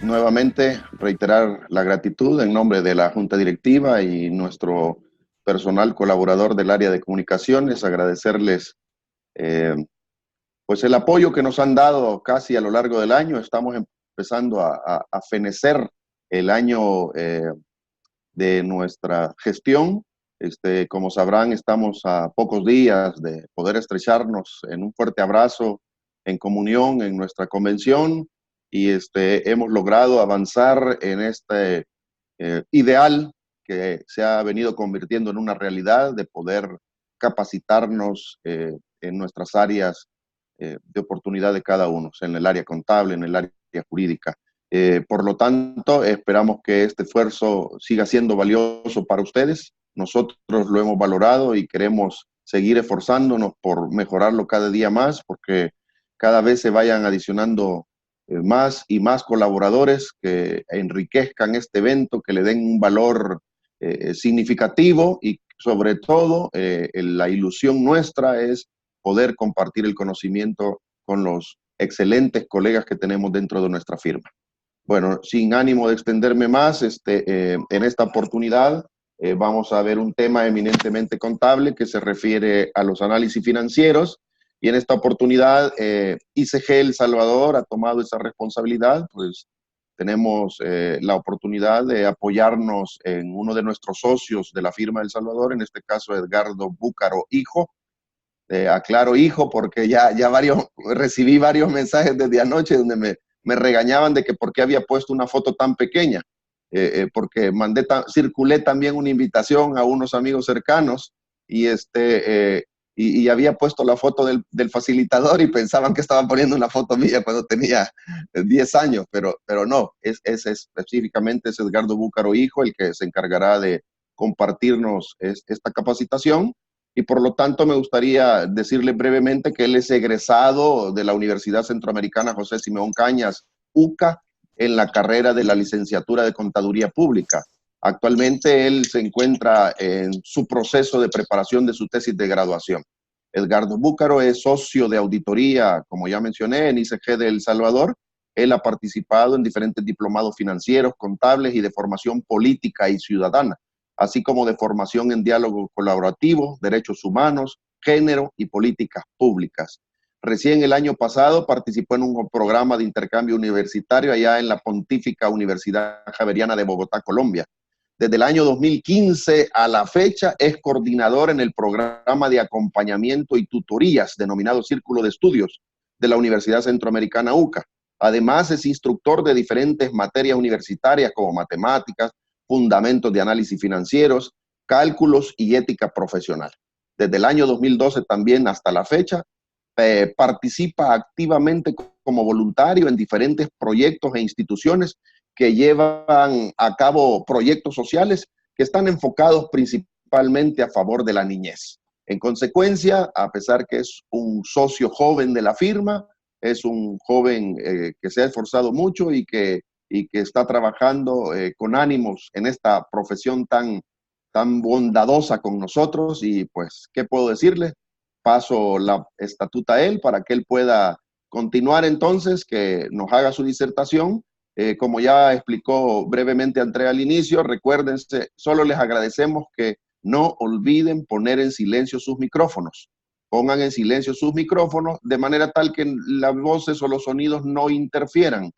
Nuevamente reiterar la gratitud en nombre de la Junta Directiva y nuestro personal colaborador del área de comunicaciones, agradecerles eh, pues el apoyo que nos han dado casi a lo largo del año. Estamos empezando a fenecer el año de nuestra gestión. Como sabrán, estamos a pocos días de poder estrecharnos en un fuerte abrazo, en comunión, en nuestra convención, y hemos logrado avanzar en este ideal que se ha venido convirtiendo en una realidad de poder capacitarnos en nuestras áreas de oportunidad de cada uno, en el área contable, en el área jurídica. Por lo tanto, esperamos que este esfuerzo siga siendo valioso para ustedes. Nosotros lo hemos valorado y queremos seguir esforzándonos por mejorarlo cada día más, porque cada vez se vayan adicionando más y más colaboradores que enriquezcan este evento, que le den un valor significativo y sobre todo la ilusión nuestra es poder compartir el conocimiento con los excelentes colegas que tenemos dentro de nuestra firma. Bueno, sin ánimo de extenderme más, en esta oportunidad vamos a ver un tema eminentemente contable que se refiere a los análisis financieros, y en esta oportunidad ICG El Salvador ha tomado esa responsabilidad. Pues tenemos la oportunidad de apoyarnos en uno de nuestros socios de la firma El Salvador, en este caso Edgardo Búcaro Hijo. Aclaro hijo porque recibí varios mensajes desde anoche donde me regañaban de que por qué había puesto una foto tan pequeña, porque circulé también una invitación a unos amigos cercanos y, y había puesto la foto del facilitador y pensaban que estaban poniendo una foto mía cuando tenía 10 años, pero no, específicamente es Edgardo Búcaro Hijo el que se encargará de compartirnos esta capacitación. Y por lo tanto me gustaría decirle brevemente que él es egresado de la Universidad Centroamericana José Simeón Cañas, UCA, en la carrera de la licenciatura de Contaduría Pública. Actualmente él se encuentra en su proceso de preparación de su tesis de graduación. Edgardo Búcaro es socio de auditoría, como ya mencioné, en ICG de El Salvador. Él ha participado en diferentes diplomados financieros, contables y de formación política y ciudadana, así como de formación en diálogo colaborativo, derechos humanos, género y políticas públicas. Recién el año pasado participó en un programa de intercambio universitario allá en la Pontífica Universidad Javeriana de Bogotá, Colombia. Desde el año 2015 a la fecha es coordinador en el programa de acompañamiento y tutorías denominado Círculo de Estudios de la Universidad Centroamericana UCA. Además es instructor de diferentes materias universitarias como matemáticas, fundamentos de análisis financieros, cálculos y ética profesional. Desde el año 2012 también hasta la fecha, participa activamente como voluntario en diferentes proyectos e instituciones que llevan a cabo proyectos sociales que están enfocados principalmente a favor de la niñez. En consecuencia, a pesar que es un socio joven de la firma, es un joven que se ha esforzado mucho y que está trabajando con ánimos en esta profesión tan bondadosa con nosotros. Y pues, ¿qué puedo decirle? Paso la estatuta a él para que él pueda continuar entonces, que nos haga su disertación. Como ya explicó brevemente Andrea al inicio, recuérdense, solo les agradecemos que no olviden poner en silencio sus micrófonos. Pongan en silencio sus micrófonos de manera tal que las voces o los sonidos no interfieran.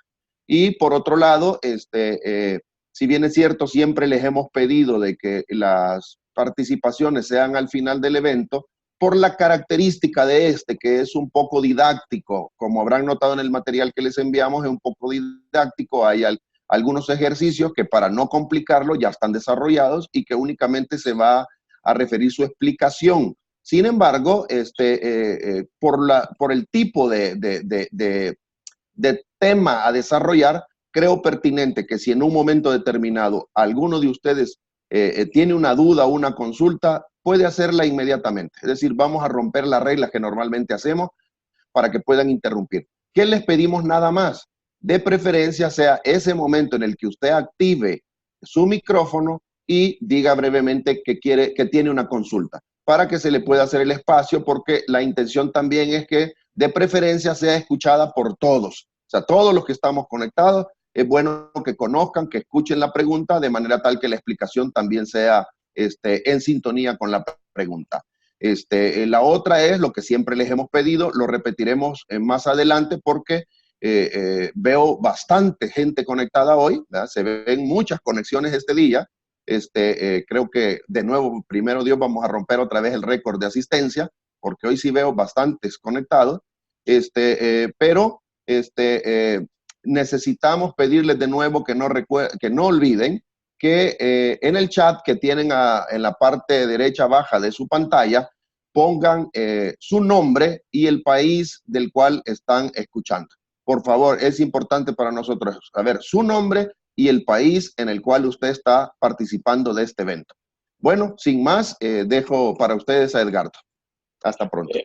Y por otro lado, si bien es cierto, siempre les hemos pedido de que las participaciones sean al final del evento, por la característica de que es un poco didáctico, como habrán notado en el material que les enviamos, es un poco didáctico. Hay algunos ejercicios que, para no complicarlo, ya están desarrollados y que únicamente se va a referir su explicación. Sin embargo, por el tipo de tema a desarrollar, creo pertinente que si en un momento determinado alguno de ustedes tiene una duda o una consulta, puede hacerla inmediatamente. Es decir, vamos a romper las reglas que normalmente hacemos para que puedan interrumpir. ¿Qué les pedimos nada más? De preferencia sea ese momento en el que usted active su micrófono y diga brevemente que tiene una consulta, para que se le pueda hacer el espacio, porque la intención también es que de preferencia sea escuchada por todos. O sea, todos los que estamos conectados, es bueno que conozcan, que escuchen la pregunta de manera tal que la explicación también sea en sintonía con la pregunta. La otra es lo que siempre les hemos pedido, lo repetiremos más adelante porque veo bastante gente conectada hoy, ¿verdad? Se ven muchas conexiones este día. Creo que de nuevo, primero Dios, vamos a romper otra vez el récord de asistencia, porque hoy sí veo bastantes conectados, pero necesitamos pedirles de nuevo que no olviden que en el chat que tienen en la parte derecha baja de su pantalla, pongan su nombre y el país del cual están escuchando. Por favor, es importante para nosotros saber su nombre y el país en el cual usted está participando de este evento. Bueno, sin más, dejo para ustedes a Edgardo. Hasta pronto.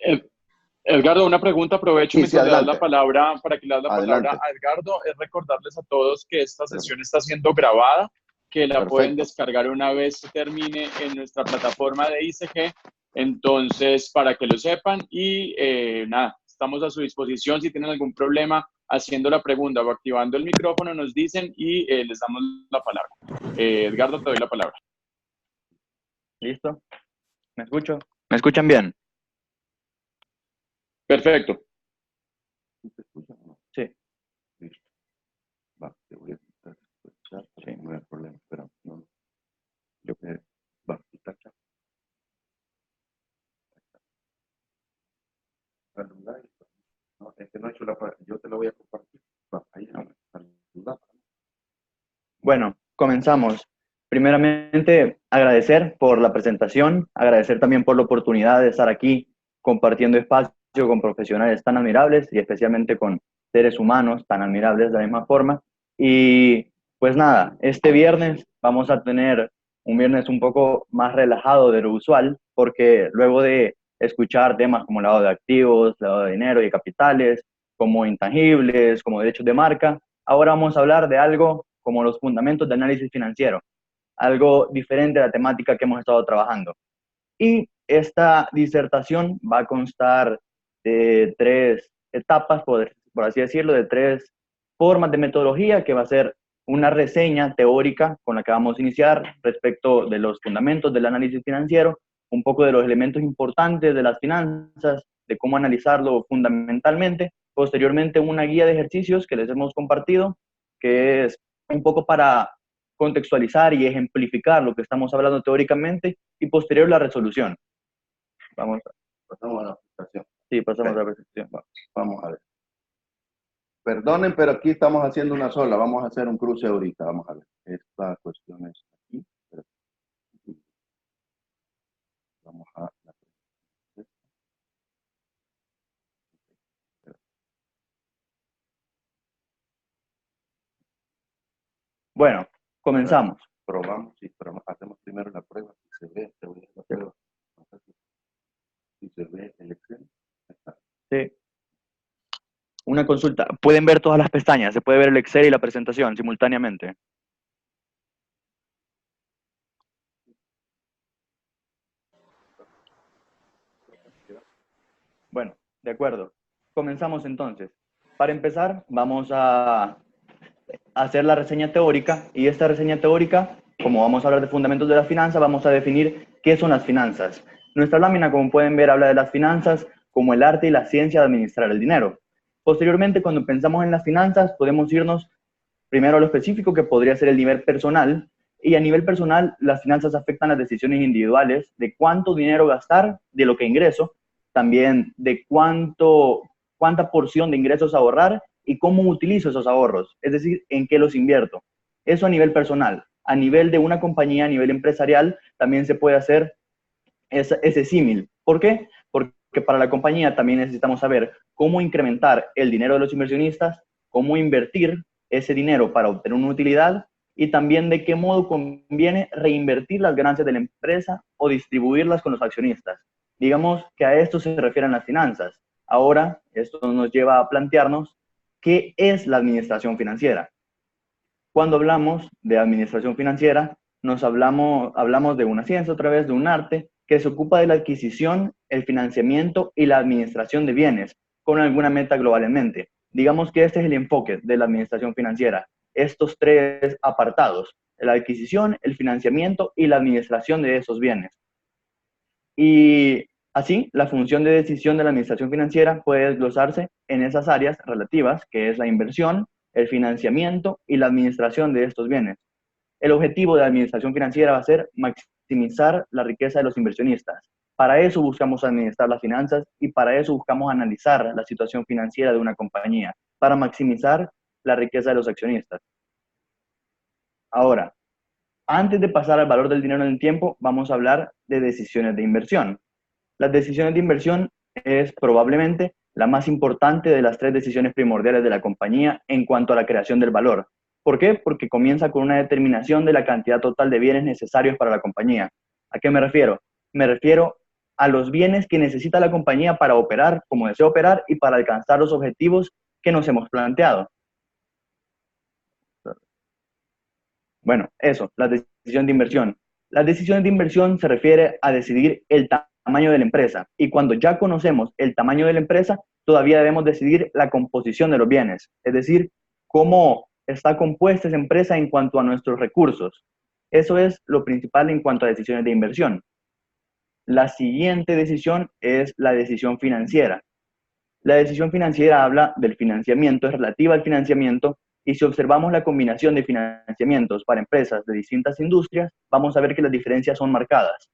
Edgardo, una pregunta, aprovecho mientras le das la palabra, para que le das la palabra a Edgardo, es recordarles a todos que esta sesión está siendo grabada, que la pueden descargar una vez termine en nuestra plataforma de ICG, entonces para que lo sepan y nada, estamos a su disposición si tienen algún problema haciendo la pregunta o activando el micrófono, nos dicen y les damos la palabra. Edgardo, te doy la palabra. ¿Listo? ¿Me escucho? ¿Me escuchan bien? Perfecto. Sí. Listo. Va, te voy a quitar el chat para que no haya problema. Espera, no. Yo que va, quitar chat. No, no he hecho yo te lo voy a compartir. Va, ahí saludar. Bueno, comenzamos. Primeramente, agradecer por la presentación, agradecer también por la oportunidad de estar aquí compartiendo espacio con profesionales tan admirables y especialmente con seres humanos tan admirables de la misma forma. Y pues nada, este viernes vamos a tener un viernes un poco más relajado de lo usual, porque luego de escuchar temas como lavado de activos, lavado de dinero y capitales, como intangibles, como derechos de marca, ahora vamos a hablar de algo como los fundamentos de análisis financiero, algo diferente a la temática que hemos estado trabajando. Y esta disertación va a constar de 3 etapas, por así decirlo, de 3 formas de metodología, que va a ser una reseña teórica con la que vamos a iniciar respecto de los fundamentos del análisis financiero, un poco de los elementos importantes de las finanzas, de cómo analizarlo fundamentalmente. Posteriormente, una guía de ejercicios que les hemos compartido, que es un poco para contextualizar y ejemplificar lo que estamos hablando teóricamente, y posterior la resolución. Pasamos a la presentación. Sí, pasamos a la presentación. Vamos a ver. Perdonen, pero aquí estamos haciendo una sola. Vamos a hacer un cruce ahorita. Vamos a ver. Esta cuestión es aquí. Vamos a la presentación. Bueno, comenzamos. Probamos, sí, pero hacemos primero la prueba. Si se ve, te voy a hacer la prueba. Si se ve el Excel. Sí. Una consulta. ¿Pueden ver todas las pestañas? ¿Se puede ver el Excel y la presentación simultáneamente? Bueno, de acuerdo. Comenzamos entonces. Para empezar, vamos a hacer la reseña teórica, y esta reseña teórica, como vamos a hablar de fundamentos de la finanza, vamos a definir qué son las finanzas. Nuestra lámina, como pueden ver, habla de las finanzas como el arte y la ciencia de administrar el dinero. Posteriormente, cuando pensamos en las finanzas, podemos irnos primero a lo específico, que podría ser el nivel personal, y a nivel personal, las finanzas afectan las decisiones individuales de cuánto dinero gastar de lo que ingreso, también de cuánta porción de ingresos ahorrar y cómo utilizo esos ahorros, es decir, en qué los invierto. Eso a nivel personal. A nivel de una compañía, a nivel empresarial, también se puede hacer ese símil. ¿Por qué? Porque para la compañía también necesitamos saber cómo incrementar el dinero de los inversionistas, cómo invertir ese dinero para obtener una utilidad, y también de qué modo conviene reinvertir las ganancias de la empresa o distribuirlas con los accionistas. Digamos que a esto se refieren las finanzas. Ahora, esto nos lleva a plantearnos qué es la administración financiera. Cuando hablamos de administración financiera, hablamos de una ciencia, otra vez de un arte, que se ocupa de la adquisición, el financiamiento y la administración de bienes, con alguna meta global en mente. Digamos que este es el enfoque de la administración financiera, estos tres apartados: la adquisición, el financiamiento y la administración de esos bienes. Y así, la función de decisión de la administración financiera puede desglosarse en esas áreas relativas, que es la inversión, el financiamiento y la administración de estos bienes. El objetivo de la administración financiera va a ser maximizar la riqueza de los inversionistas. Para eso buscamos administrar las finanzas y para eso buscamos analizar la situación financiera de una compañía, para maximizar la riqueza de los accionistas. Ahora, antes de pasar al valor del dinero en el tiempo, vamos a hablar de decisiones de inversión. Las decisiones de inversión es probablemente la más importante de las tres decisiones primordiales de la compañía en cuanto a la creación del valor. ¿Por qué? Porque comienza con una determinación de la cantidad total de bienes necesarios para la compañía. ¿A qué me refiero? Me refiero a los bienes que necesita la compañía para operar como desea operar y para alcanzar los objetivos que nos hemos planteado. Bueno, eso, la decisión de inversión. La decisión de inversión se refiere a decidir el tamaño de la empresa. Y cuando ya conocemos el tamaño de la empresa, todavía debemos decidir la composición de los bienes. Es decir, cómo está compuesta esa empresa en cuanto a nuestros recursos. Eso es lo principal en cuanto a decisiones de inversión. La siguiente decisión es la decisión financiera. La decisión financiera habla del financiamiento, es relativa al financiamiento, y si observamos la combinación de financiamientos para empresas de distintas industrias, vamos a ver que las diferencias son marcadas.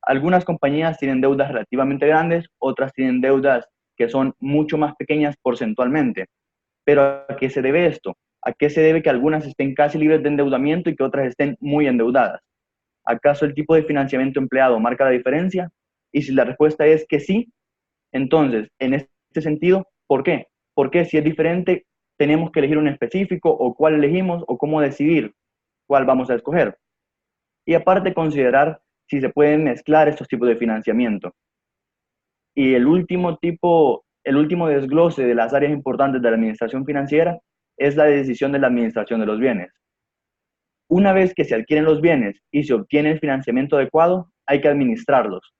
Algunas compañías tienen deudas relativamente grandes, otras tienen deudas que son mucho más pequeñas porcentualmente. Pero ¿a qué se debe esto? ¿A qué se debe que algunas estén casi libres de endeudamiento y que otras estén muy endeudadas? ¿Acaso el tipo de financiamiento empleado marca la diferencia? Y si la respuesta es que sí, entonces, en este sentido, ¿por qué? Porque si es diferente, tenemos que elegir un específico o cuál elegimos o cómo decidir cuál vamos a escoger. Y aparte considerar si se pueden mezclar estos tipos de financiamiento. Y el último desglose de las áreas importantes de la administración financiera es la decisión de la administración de los bienes. Una vez que se adquieren los bienes y se obtiene el financiamiento adecuado, hay que administrarlos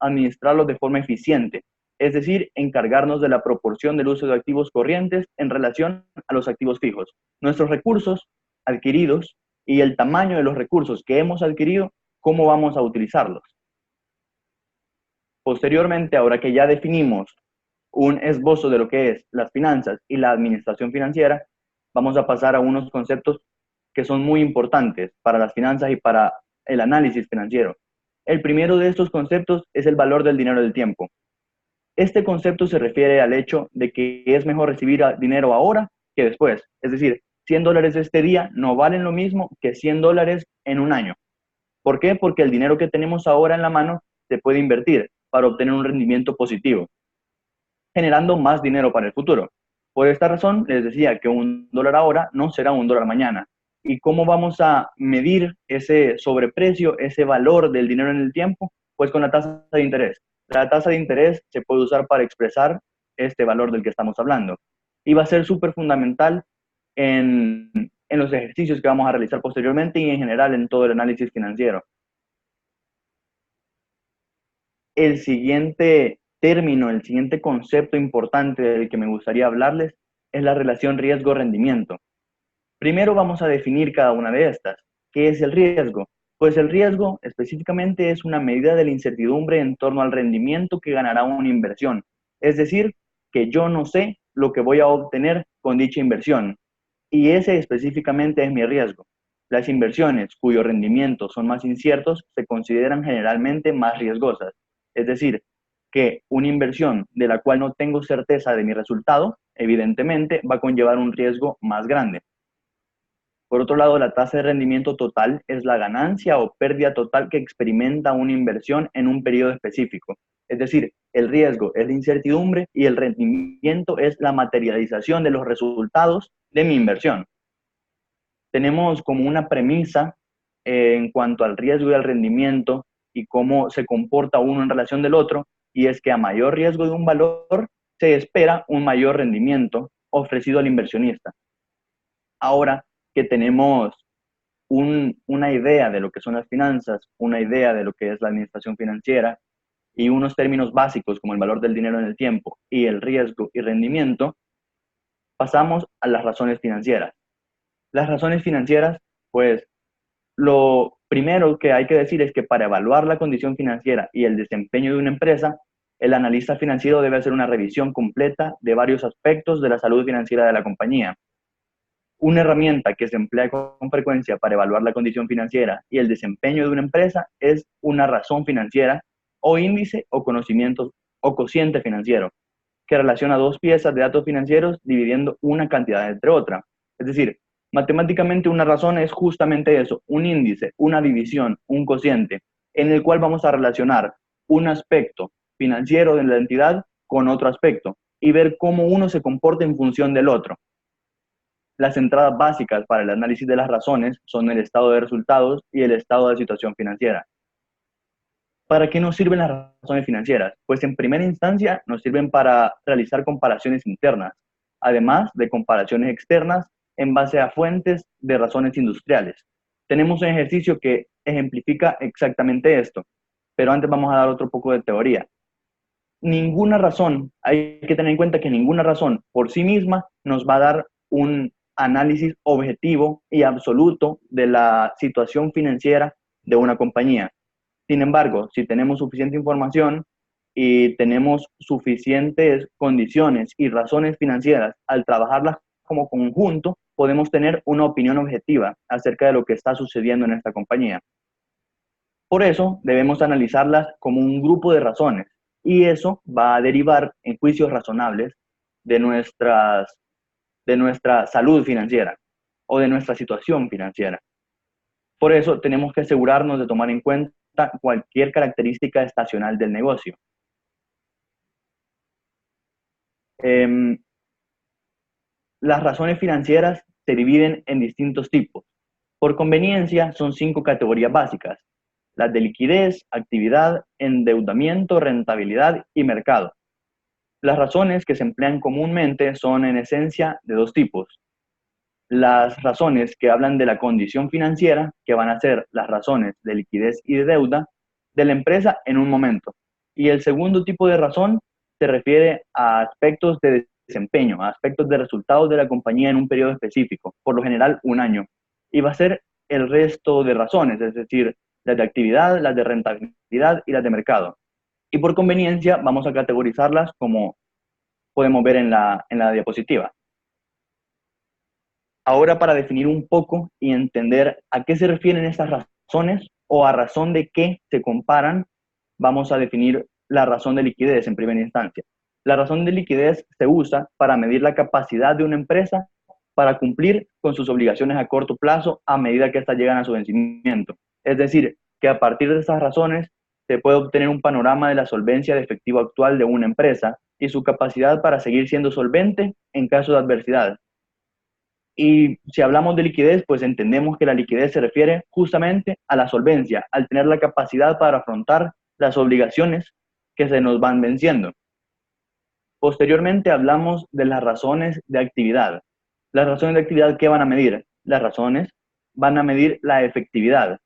de forma eficiente, es decir, encargarnos de la proporción del uso de activos corrientes en relación a los activos fijos. Nuestros recursos adquiridos y el tamaño de los recursos que hemos adquirido, cómo vamos a utilizarlos. Posteriormente, ahora que ya definimos un esbozo de lo que es las finanzas y la administración financiera, vamos a pasar a unos conceptos que son muy importantes para las finanzas y para el análisis financiero. El primero de estos conceptos es el valor del dinero del tiempo. Este concepto se refiere al hecho de que es mejor recibir dinero ahora que después. Es decir, $100 este día no valen lo mismo que $100 en un año. ¿Por qué? Porque el dinero que tenemos ahora en la mano se puede invertir para obtener un rendimiento positivo, generando más dinero para el futuro. Por esta razón, les decía que $1 ahora no será $1 mañana. ¿Y cómo vamos a medir ese sobreprecio, ese valor del dinero en el tiempo? Pues con la tasa de interés. La tasa de interés se puede usar para expresar este valor del que estamos hablando. Y va a ser súper fundamental en los ejercicios que vamos a realizar posteriormente y en general en todo el análisis financiero. El siguiente término, el siguiente concepto importante del que me gustaría hablarles es la relación riesgo-rendimiento. Primero vamos a definir cada una de estas. ¿Qué es el riesgo? Pues el riesgo específicamente es una medida de la incertidumbre en torno al rendimiento que ganará una inversión. Es decir, que yo no sé lo que voy a obtener con dicha inversión. Y ese específicamente es mi riesgo. Las inversiones cuyos rendimientos son más inciertos se consideran generalmente más riesgosas. Es decir, que una inversión de la cual no tengo certeza de mi resultado, evidentemente va a conllevar un riesgo más grande. Por otro lado, la tasa de rendimiento total es la ganancia o pérdida total que experimenta una inversión en un periodo específico. Es decir, el riesgo es la incertidumbre y el rendimiento es la materialización de los resultados de mi inversión. Tenemos como una premisa en cuanto al riesgo y al rendimiento y cómo se comporta uno en relación del otro, y es que a mayor riesgo de un valor se espera un mayor rendimiento ofrecido al inversionista. Ahora que tenemos una idea de lo que son las finanzas, una idea de lo que es la administración financiera y unos términos básicos como el valor del dinero en el tiempo y el riesgo y rendimiento, pasamos a las razones financieras. Las razones financieras, pues lo primero que hay que decir es que para evaluar la condición financiera y el desempeño de una empresa, el analista financiero debe hacer una revisión completa de varios aspectos de la salud financiera de la compañía. Una herramienta que se emplea con frecuencia para evaluar la condición financiera y el desempeño de una empresa es una razón financiera o índice o conocimiento o cociente financiero, que relaciona dos piezas de datos financieros dividiendo una cantidad entre otra. Es decir, matemáticamente una razón es justamente eso, un índice, una división, un cociente, en el cual vamos a relacionar un aspecto financiero de la entidad con otro aspecto y ver cómo uno se comporta en función del otro. Las entradas básicas para el análisis de las razones son el estado de resultados y el estado de situación financiera. ¿Para qué nos sirven las razones financieras? Pues en primera instancia nos sirven para realizar comparaciones internas, además de comparaciones externas en base a fuentes de razones industriales. Tenemos un ejercicio que ejemplifica exactamente esto, pero antes vamos a dar otro poco de teoría. Ninguna razón, hay que tener en cuenta que ninguna razón por sí misma nos va a dar un análisis objetivo y absoluto de la situación financiera de una compañía. Sin embargo, si tenemos suficiente información y tenemos suficientes condiciones y razones financieras al trabajarlas como conjunto, podemos tener una opinión objetiva acerca de lo que está sucediendo en esta compañía. Por eso debemos analizarlas como un grupo de razones y eso va a derivar en juicios razonables de nuestra salud financiera o de nuestra situación financiera. Por eso tenemos que asegurarnos de tomar en cuenta cualquier característica estacional del negocio. Las razones financieras se dividen en distintos tipos. Por conveniencia, son 5 categorías básicas: las de liquidez, actividad, endeudamiento, rentabilidad y mercado. Las razones que se emplean comúnmente son en esencia de 2 tipos. Las razones que hablan de la condición financiera, que van a ser las razones de liquidez y de deuda de la empresa en un momento. Y el segundo tipo de razón se refiere a aspectos de desempeño, a aspectos de resultados de la compañía en un periodo específico, por lo general un año. Y va a ser el resto de razones, es decir, las de actividad, las de rentabilidad y las de mercado. Y por conveniencia vamos a categorizarlas como podemos ver en la diapositiva. Ahora, para definir un poco y entender a qué se refieren estas razones o a razón de qué se comparan, vamos a definir la razón de liquidez en primera instancia. La razón de liquidez se usa para medir la capacidad de una empresa para cumplir con sus obligaciones a corto plazo a medida que éstas llegan a su vencimiento. Es decir, que a partir de estas razones se puede obtener un panorama de la solvencia de efectivo actual de una empresa y su capacidad para seguir siendo solvente en caso de adversidad. Y si hablamos de liquidez, pues entendemos que la liquidez se refiere justamente a la solvencia, al tener la capacidad para afrontar las obligaciones que se nos van venciendo. Posteriormente hablamos de las razones de actividad. Las razones de actividad, ¿qué van a medir? Las razones van a medir la efectividad,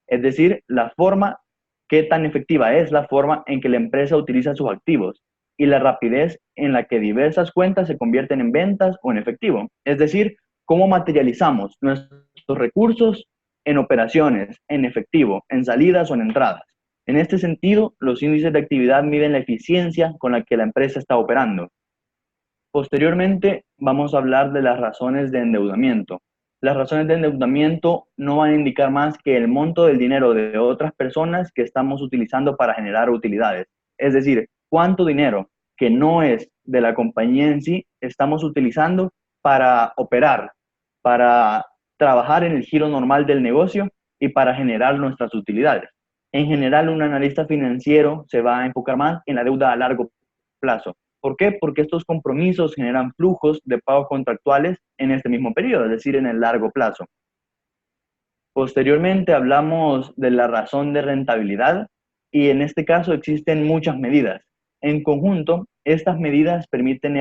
es decir, la forma, qué tan efectiva es la forma en que la empresa utiliza sus activos y la rapidez en la que diversas cuentas se convierten en ventas o en efectivo. Es decir, cómo materializamos nuestros recursos en operaciones, en efectivo, en salidas o en entradas. En este sentido, los índices de actividad miden la eficiencia con la que la empresa está operando. Posteriormente, vamos a hablar de las razones de endeudamiento. Las razones de endeudamiento no van a indicar más que el monto del dinero de otras personas que estamos utilizando para generar utilidades. Es decir, cuánto dinero que no es de la compañía en sí estamos utilizando para operar, para trabajar en el giro normal del negocio y para generar nuestras utilidades. En general, un analista financiero se va a enfocar más en la deuda a largo plazo. ¿Por qué? Porque estos compromisos generan flujos de pagos contractuales en este mismo periodo, es decir, en el largo plazo. Posteriormente hablamos de la razón de rentabilidad y en este caso existen muchas medidas. En conjunto, estas medidas permiten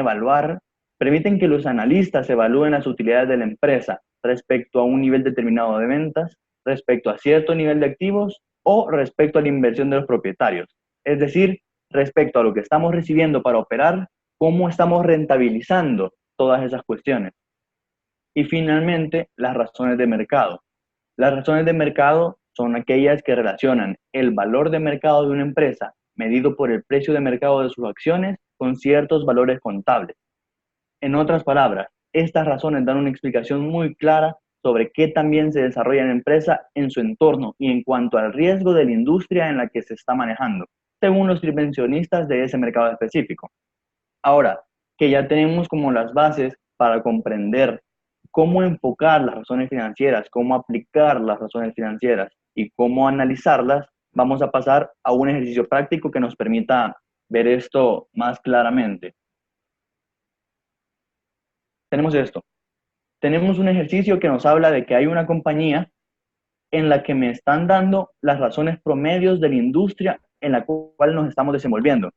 que los analistas evalúen las utilidades de la empresa respecto a un nivel determinado de ventas, respecto a cierto nivel de activos o respecto a la inversión de los propietarios. Es decir, respecto a lo que estamos recibiendo para operar, cómo estamos rentabilizando todas esas cuestiones. Y finalmente, las razones de mercado. Las razones de mercado son aquellas que relacionan el valor de mercado de una empresa medido por el precio de mercado de sus acciones con ciertos valores contables. En otras palabras, estas razones dan una explicación muy clara sobre qué también se desarrolla en la empresa en su entorno y en cuanto al riesgo de la industria en la que se está manejando, según los inversionistas de ese mercado específico. Ahora, que ya tenemos como las bases para comprender cómo enfocar las razones financieras, cómo aplicar las razones financieras y cómo analizarlas, vamos a pasar a un ejercicio práctico que nos permita ver esto más claramente. Tenemos esto. Tenemos un ejercicio que nos habla de que hay una compañía en la que me están dando las razones promedios de la industria en la cual nos estamos desenvolviendo.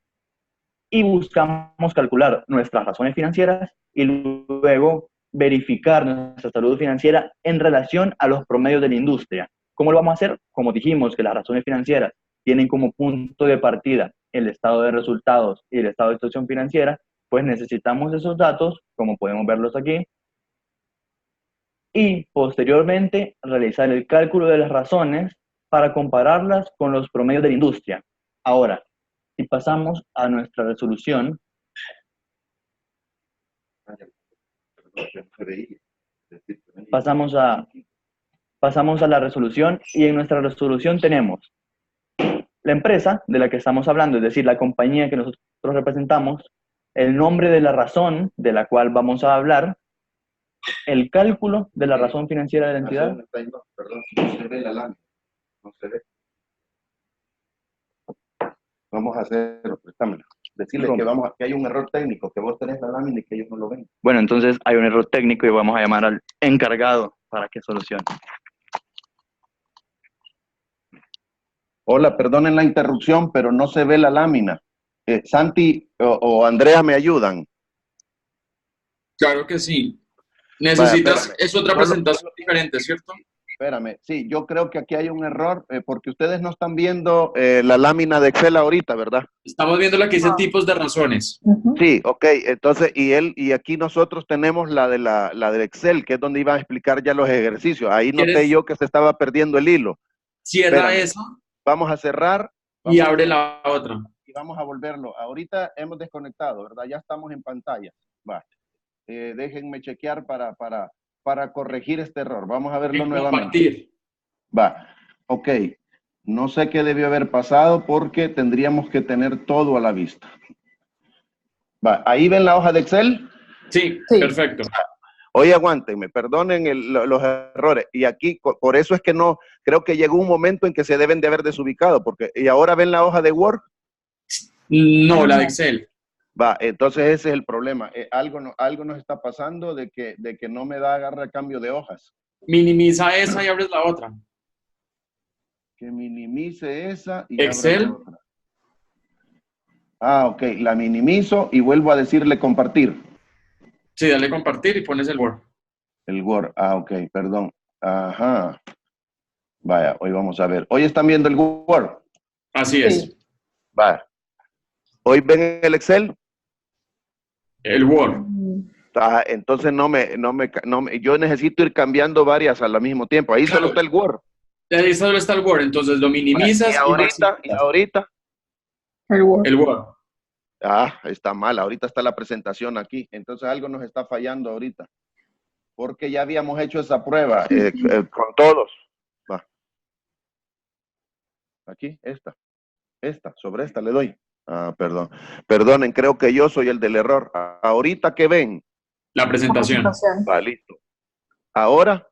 Y buscamos calcular nuestras razones financieras y luego verificar nuestra salud financiera en relación a los promedios de la industria. ¿Cómo lo vamos a hacer? Como dijimos que las razones financieras tienen como punto de partida el estado de resultados y el estado de situación financiera, pues necesitamos esos datos, como podemos verlos aquí, y posteriormente realizar el cálculo de las razones para compararlas con los promedios de la industria. Ahora, si pasamos a nuestra resolución, pasamos a la resolución y en nuestra resolución tenemos la empresa de la que estamos hablando, es decir, la compañía que nosotros representamos, el nombre de la razón de la cual vamos a hablar, el cálculo de la razón financiera de la entidad. Perdón, no se ve la lámina, no se ve. Vamos a hacer, préstamela. Decirles que hay un error técnico, que vos tenés la lámina y que ellos no lo ven. Bueno, entonces hay un error técnico y vamos a llamar al encargado para que solucione. Hola, perdonen la interrupción, pero no se ve la lámina. Santi o Andrea me ayudan. Claro que sí. Necesitas, Vaya, es otra presentación diferente, ¿cierto? Espérame, sí, yo creo que aquí hay un error porque ustedes no están viendo la lámina de Excel ahorita, ¿verdad? Estamos viendo la que dice tipos de razones. Sí, ok, entonces, y aquí nosotros tenemos la de Excel, que es donde iban a explicar ya los ejercicios. Ahí noté yo que se estaba perdiendo el hilo. Cierra esa. Vamos a cerrar. Y abre la otra. Y vamos a volverlo. Ahorita hemos desconectado, ¿verdad? Ya estamos en pantalla. Va. Déjenme chequear para corregir este error. Vamos a verlo nuevamente. Va. Ok. No sé qué debió haber pasado porque tendríamos que tener todo a la vista. Va. ¿Ahí ven la hoja de Excel? Sí, perfecto. Oye, aguántenme, perdonen los errores. Y aquí, por eso es que no, creo que llegó un momento en que se deben de haber desubicado, porque, ¿y ahora ven la hoja de Word? No, la de Excel. Va, entonces ese es el problema. Algo nos está pasando de que no me da agarra cambio de hojas. Minimiza esa y abres la otra. Que minimice esa y Excel. abra la otra. Ah, ok, la minimizo y vuelvo a decirle compartir. Sí, dale compartir y pones el Word. El Word, ok, perdón. Ajá. Vaya, hoy vamos a ver. ¿Hoy están viendo el Word? Así es. Vaya. ¿Hoy ven el Excel? El Word. Entonces yo necesito ir cambiando varias al mismo tiempo. Ahí solo está el Word. Ahí solo está el Word, entonces lo minimizas. Y ahorita. El Word. El Word. Está mal. Ahorita está la presentación aquí. Entonces algo nos está fallando ahorita. Porque ya habíamos hecho esa prueba con todos. Va. Aquí, sobre esta le doy. Perdón. Perdonen, creo que yo soy el del error. Ahorita que ven. La presentación. Va, listo. Ahora.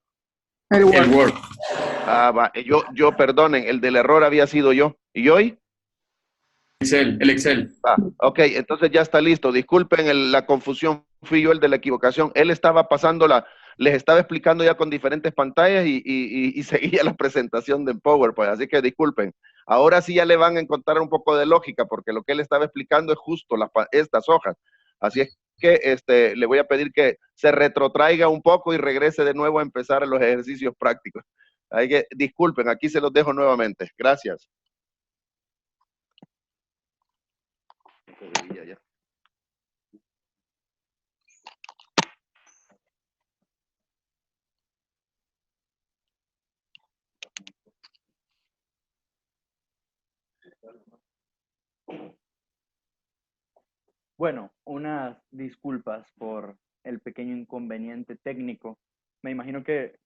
El Word. Va. Yo, perdonen, el del error había sido yo. ¿Y hoy? El Excel. Ok, entonces ya está listo. Disculpen la confusión, fui yo el de la equivocación. Él estaba les estaba explicando ya con diferentes pantallas y seguía la presentación de PowerPoint, así que disculpen. Ahora sí ya le van a encontrar un poco de lógica, porque lo que él estaba explicando es justo estas hojas. Así es que le voy a pedir que se retrotraiga un poco y regrese de nuevo a empezar los ejercicios prácticos. Así que disculpen, aquí se los dejo nuevamente. Gracias. Bueno, unas disculpas por el pequeño inconveniente técnico. Me imagino que,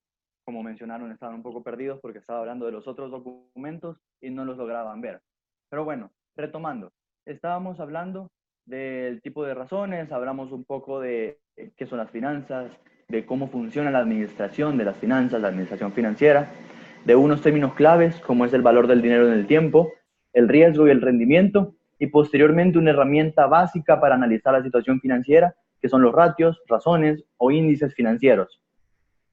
como mencionaron, estaban un poco perdidos porque estaba hablando de los otros documentos y no los lograban ver. Pero bueno, retomando, estábamos hablando del tipo de razones, hablamos un poco de qué son las finanzas, de cómo funciona la administración de las finanzas, la administración financiera, de unos términos claves como es el valor del dinero en el tiempo, el riesgo y el rendimiento, y posteriormente una herramienta básica para analizar la situación financiera, que son los ratios, razones o índices financieros.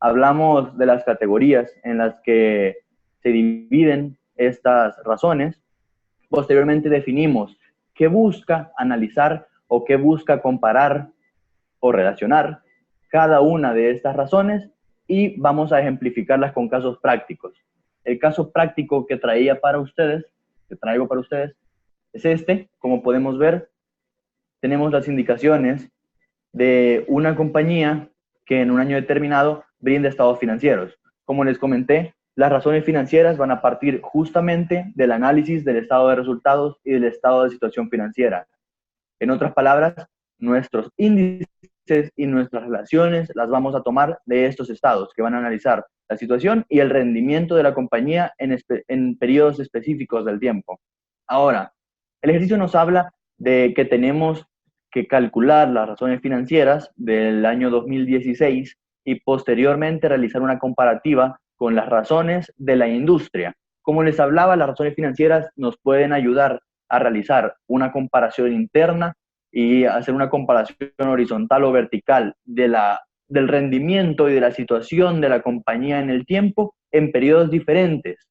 Hablamos de las categorías en las que se dividen estas razones. Posteriormente definimos qué busca analizar o qué busca comparar o relacionar cada una de estas razones y vamos a ejemplificarlas con casos prácticos. El caso práctico que traigo para ustedes, es este. Como podemos ver, tenemos las indicaciones de una compañía que en un año determinado brinda estados financieros. Como les comenté, las razones financieras van a partir justamente del análisis del estado de resultados y del estado de situación financiera. En otras palabras, nuestros índices y nuestras relaciones las vamos a tomar de estos estados que van a analizar la situación y el rendimiento de la compañía en periodos específicos del tiempo. Ahora, el ejercicio nos habla de que tenemos que calcular las razones financieras del año 2016 y posteriormente realizar una comparativa con las razones de la industria. Como les hablaba, las razones financieras nos pueden ayudar a realizar una comparación interna y hacer una comparación horizontal o vertical del rendimiento y de la situación de la compañía en el tiempo en periodos diferentes.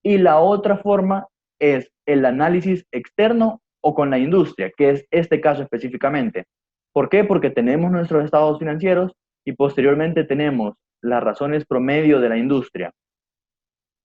Y la otra forma es el análisis externo o con la industria, que es este caso específicamente. ¿Por qué? Porque tenemos nuestros estados financieros y posteriormente tenemos las razones promedio de la industria.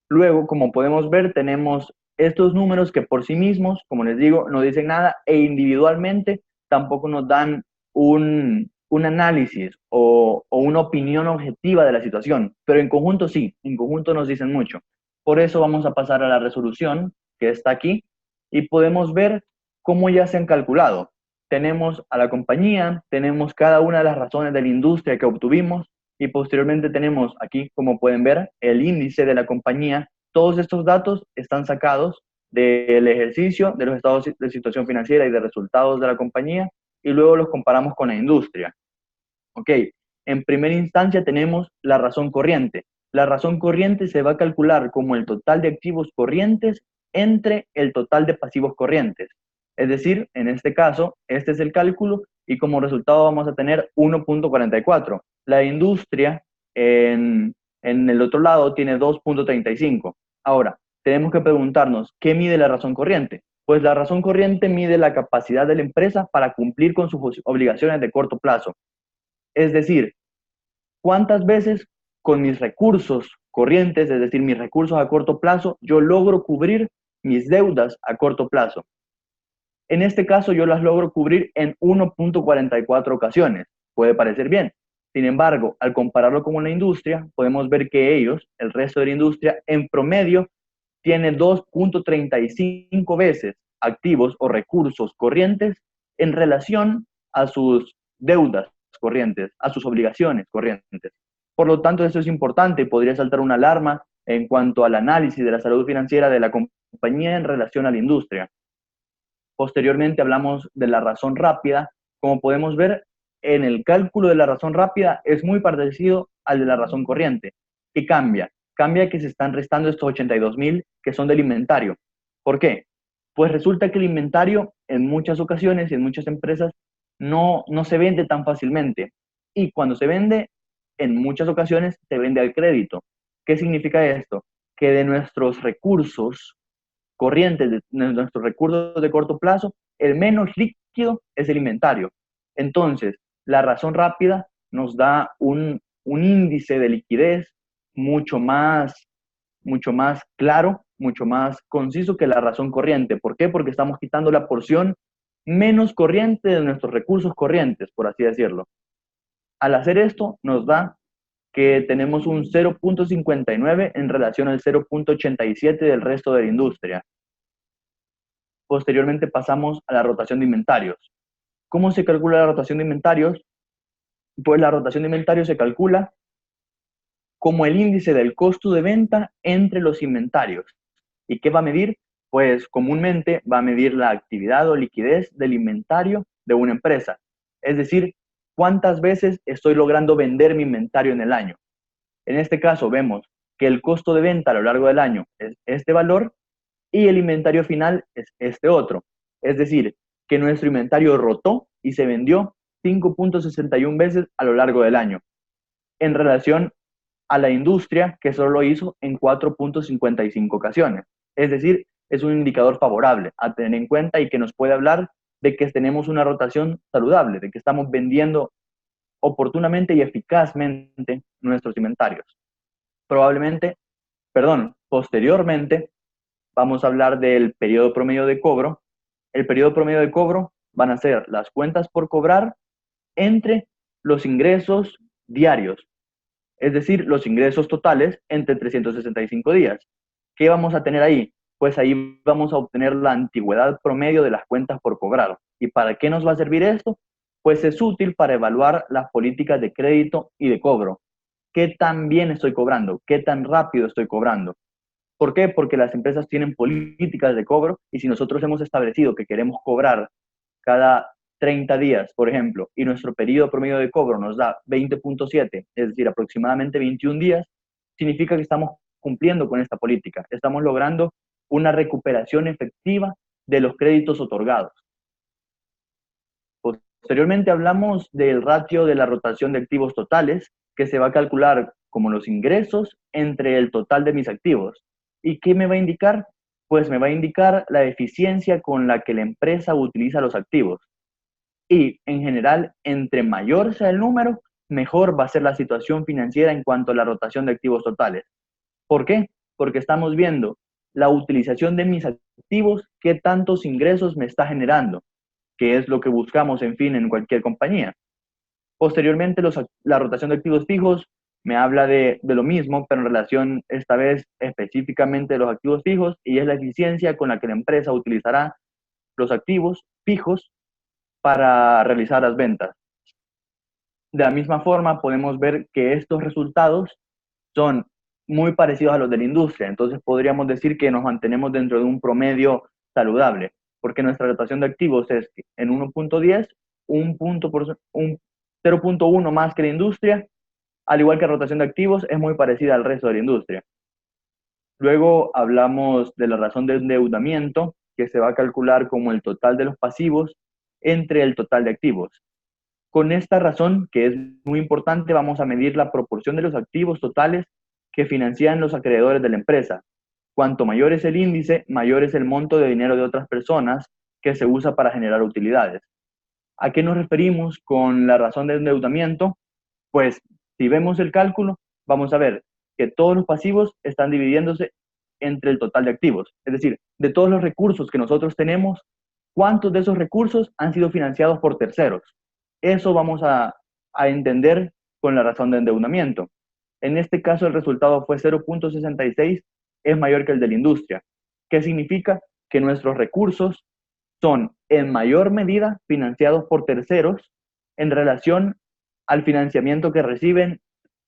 Luego, como podemos ver, tenemos estos números que por sí mismos, como les digo, no dicen nada e individualmente tampoco nos dan un análisis o una opinión objetiva de la situación, pero en conjunto sí, en conjunto nos dicen mucho. Por eso vamos a pasar a la resolución que está aquí y podemos ver cómo ya se han calculado. Tenemos a la compañía, tenemos cada una de las razones de la industria que obtuvimos y posteriormente tenemos aquí, como pueden ver, el índice de la compañía. Todos estos datos están sacados del ejercicio de los estados de situación financiera y de resultados de la compañía y luego los comparamos con la industria. Ok, en primera instancia tenemos la razón corriente. La razón corriente se va a calcular como el total de activos corrientes entre el total de pasivos corrientes. Es decir, en este caso, este es el cálculo y como resultado vamos a tener 1.44. La industria en el otro lado tiene 2.35. Ahora, tenemos que preguntarnos, ¿qué mide la razón corriente? Pues la razón corriente mide la capacidad de la empresa para cumplir con sus obligaciones de corto plazo. Es decir, ¿cuántas veces con mis recursos corrientes, es decir, mis recursos a corto plazo, yo logro cubrir mis deudas a corto plazo? En este caso, yo las logro cubrir en 1.44 ocasiones. Puede parecer bien. Sin embargo, al compararlo con la industria, podemos ver que ellos, el resto de la industria, en promedio, tiene 2.35 veces activos o recursos corrientes en relación a sus deudas corrientes, a sus obligaciones corrientes. Por lo tanto, eso es importante y podría saltar una alarma en cuanto al análisis de la salud financiera de la compañía en relación a la industria. Posteriormente hablamos de la razón rápida. Como podemos ver, en el cálculo de la razón rápida es muy parecido al de la razón corriente. ¿Qué cambia? Cambia que se están restando estos 82.000 que son del inventario. ¿Por qué? Pues resulta que el inventario en muchas ocasiones y en muchas empresas no se vende tan fácilmente. Y cuando se vende, en muchas ocasiones se vende al crédito. ¿Qué significa esto? Que de nuestros recursos corrientes, de nuestros recursos de corto plazo, el menos líquido es el inventario. Entonces, la razón rápida nos da un índice de liquidez mucho más claro, mucho más conciso que la razón corriente. ¿Por qué? Porque estamos quitando la porción menos corriente de nuestros recursos corrientes, por así decirlo. Al hacer esto, nos da que tenemos un 0.59 en relación al 0.87 del resto de la industria. Posteriormente pasamos a la rotación de inventarios. ¿Cómo se calcula la rotación de inventarios? Pues la rotación de inventarios se calcula como el índice del costo de venta entre los inventarios. ¿Y qué va a medir? Pues comúnmente va a medir la actividad o liquidez del inventario de una empresa. Es decir, cuántas veces estoy logrando vender mi inventario en el año. En este caso vemos que el costo de venta a lo largo del año es este valor y el inventario final es este otro. Es decir, que nuestro inventario rotó y se vendió 5.61 veces a lo largo del año, en relación a la industria, que solo lo hizo en 4.55 ocasiones. Es decir, es un indicador favorable a tener en cuenta y que nos puede hablar de que tenemos una rotación saludable, de que estamos vendiendo oportunamente y eficazmente nuestros inventarios. Posteriormente, vamos a hablar del periodo promedio de cobro. El periodo promedio de cobro van a ser las cuentas por cobrar entre los ingresos diarios, es decir, los ingresos totales entre 365 días. ¿Qué vamos a tener ahí? Pues ahí vamos a obtener la antigüedad promedio de las cuentas por cobrar. ¿Y para qué nos va a servir esto? Pues es útil para evaluar las políticas de crédito y de cobro. ¿Qué tan bien estoy cobrando? ¿Qué tan rápido estoy cobrando? ¿Por qué? Porque las empresas tienen políticas de cobro y si nosotros hemos establecido que queremos cobrar cada 30 días, por ejemplo, y nuestro periodo promedio de cobro nos da 20.7, es decir, aproximadamente 21 días, significa que estamos cumpliendo con esta política. Estamos logrando una recuperación efectiva de los créditos otorgados. Posteriormente hablamos del ratio de la rotación de activos totales, que se va a calcular como los ingresos entre el total de mis activos. ¿Y qué me va a indicar? Pues me va a indicar la eficiencia con la que la empresa utiliza los activos. Y en general, entre mayor sea el número, mejor va a ser la situación financiera en cuanto a la rotación de activos totales. ¿Por qué? Porque estamos viendo la utilización de mis activos, qué tantos ingresos me está generando, que es lo que buscamos, en fin, en cualquier compañía. Posteriormente, la rotación de activos fijos me habla de lo mismo, pero en relación esta vez específicamente de los activos fijos, y es la eficiencia con la que la empresa utilizará los activos fijos para realizar las ventas. De la misma forma, podemos ver que estos resultados son muy parecidos a los de la industria, entonces podríamos decir que nos mantenemos dentro de un promedio saludable, porque nuestra rotación de activos es en 1.10, un 0.1 más que la industria, al igual que la rotación de activos es muy parecida al resto de la industria. Luego hablamos de la razón de endeudamiento, que se va a calcular como el total de los pasivos entre el total de activos. Con esta razón, que es muy importante, vamos a medir la proporción de los activos totales que financian los acreedores de la empresa. Cuanto mayor es el índice, mayor es el monto de dinero de otras personas que se usa para generar utilidades. ¿A qué nos referimos con la razón de endeudamiento? Pues si vemos el cálculo, vamos a ver que todos los pasivos están dividiéndose entre el total de activos. Es decir, de todos los recursos que nosotros tenemos, ¿cuántos de esos recursos han sido financiados por terceros? Eso vamos a entender con la razón de endeudamiento. En este caso, el resultado fue 0.66, es mayor que el de la industria. ¿Qué significa? Que nuestros recursos son en mayor medida financiados por terceros en relación al financiamiento que reciben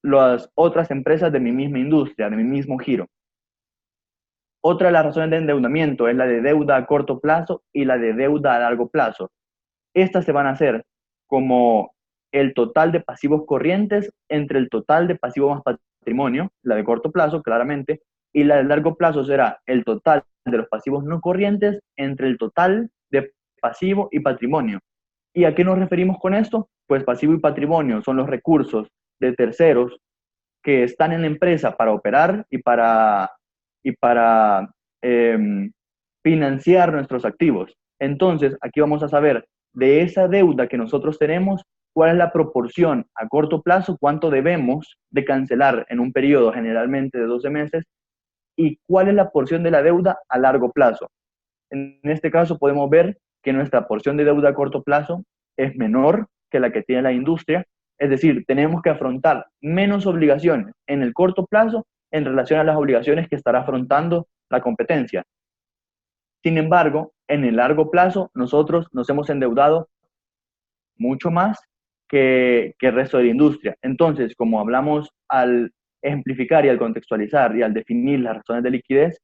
las otras empresas de mi misma industria, de mi mismo giro. Otra de las razones de endeudamiento es la de deuda a corto plazo y la de deuda a largo plazo. Estas se van a hacer como el total de pasivos corrientes entre el total de pasivos más patrimonio, la de corto plazo, claramente, y la de largo plazo será el total de los pasivos no corrientes entre el total de pasivo y patrimonio. ¿Y a qué nos referimos con esto? Pues pasivo y patrimonio son los recursos de terceros que están en la empresa para operar y para financiar nuestros activos. Entonces, aquí vamos a saber de esa deuda que nosotros tenemos, cuál es la proporción a corto plazo, cuánto debemos de cancelar en un periodo generalmente de 12 meses, y cuál es la porción de la deuda a largo plazo. En este caso podemos ver que nuestra porción de deuda a corto plazo es menor que la que tiene la industria, es decir, tenemos que afrontar menos obligaciones en el corto plazo en relación a las obligaciones que estará afrontando la competencia. Sin embargo, en el largo plazo, nosotros nos hemos endeudado mucho más que el resto de la industria. Entonces, como hablamos al ejemplificar y al contextualizar y al definir las razones de liquidez,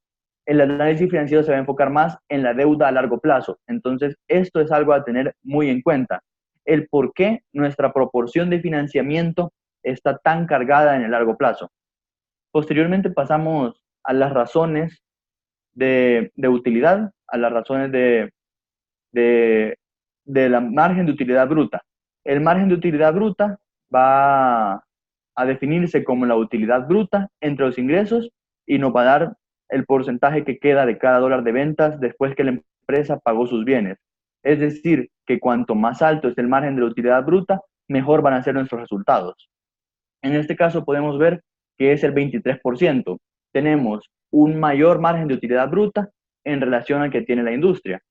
el análisis financiero se va a enfocar más en la deuda a largo plazo. Entonces, esto es algo a tener muy en cuenta. El por qué nuestra proporción de financiamiento está tan cargada en el largo plazo. Posteriormente pasamos a las razones de utilidad, a las razones de la margen de utilidad bruta. El margen de utilidad bruta va a definirse como la utilidad bruta entre los ingresos y nos va a dar el porcentaje que queda de cada dólar de ventas después que la empresa pagó sus bienes. Es decir, que cuanto más alto es el margen de la utilidad bruta, mejor van a ser nuestros resultados. En este caso podemos ver que es el 23%. Tenemos un mayor margen de utilidad bruta en relación al que tiene la industria.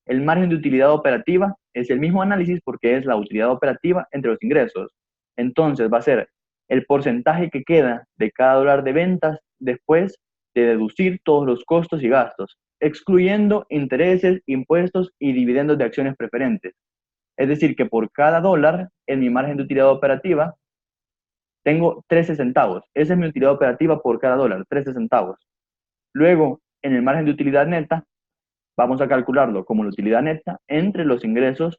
El margen de utilidad operativa es el mismo análisis porque es la utilidad operativa entre los ingresos. Entonces va a ser el porcentaje que queda de cada dólar de ventas después de deducir todos los costos y gastos, excluyendo intereses, impuestos y dividendos de acciones preferentes. Es decir, que por cada dólar en mi margen de utilidad operativa tengo 13 centavos. Esa es mi utilidad operativa por cada dólar, 13 centavos. Luego, en el margen de utilidad neta, vamos a calcularlo como la utilidad neta entre los ingresos.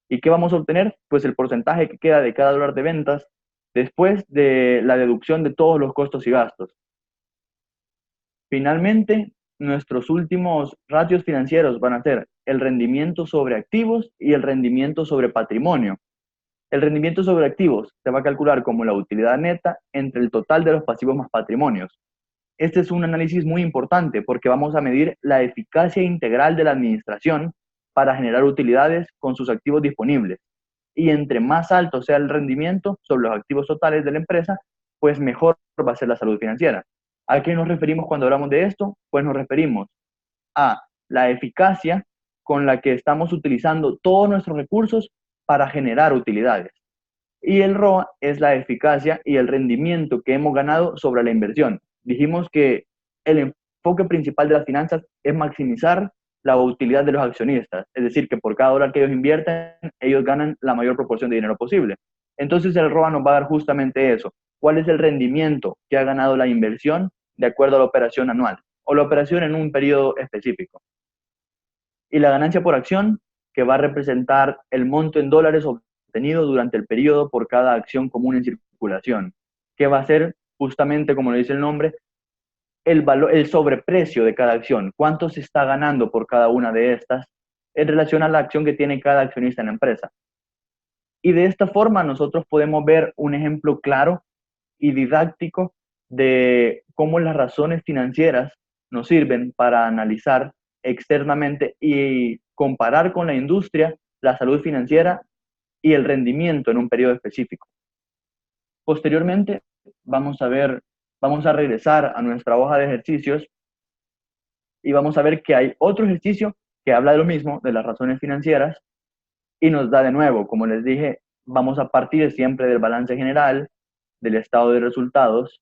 ¿Y qué vamos a obtener? Pues el porcentaje que queda de cada dólar de ventas después de la deducción de todos los costos y gastos. Finalmente, nuestros últimos ratios financieros van a ser el rendimiento sobre activos y el rendimiento sobre patrimonio. El rendimiento sobre activos se va a calcular como la utilidad neta entre el total de los pasivos más patrimonios. Este es un análisis muy importante porque vamos a medir la eficacia integral de la administración para generar utilidades con sus activos disponibles. Y entre más alto sea el rendimiento sobre los activos totales de la empresa, pues mejor va a ser la salud financiera. ¿A qué nos referimos cuando hablamos de esto? Pues nos referimos a la eficacia con la que estamos utilizando todos nuestros recursos para generar utilidades. Y el ROA es la eficacia y el rendimiento que hemos ganado sobre la inversión. Dijimos que el enfoque principal de las finanzas es maximizar la utilidad de los accionistas, es decir, que por cada dólar que ellos invierten, ellos ganan la mayor proporción de dinero posible. Entonces el ROA nos va a dar justamente eso. ¿Cuál es el rendimiento que ha ganado la inversión de acuerdo a la operación anual o la operación en un periodo específico? Y la ganancia por acción, que va a representar el monto en dólares obtenido durante el periodo por cada acción común en circulación, que va a ser justamente, como lo dice el nombre, el sobreprecio de cada acción, cuánto se está ganando por cada una de estas en relación a la acción que tiene cada accionista en la empresa. Y de esta forma nosotros podemos ver un ejemplo claro y didáctico de cómo las razones financieras nos sirven para analizar externamente y comparar con la industria la salud financiera y el rendimiento en un periodo específico. Posteriormente, vamos a regresar a nuestra hoja de ejercicios y vamos a ver que hay otro ejercicio que habla de lo mismo, de las razones financieras, y nos da de nuevo, como les dije, vamos a partir siempre del balance general, del estado de resultados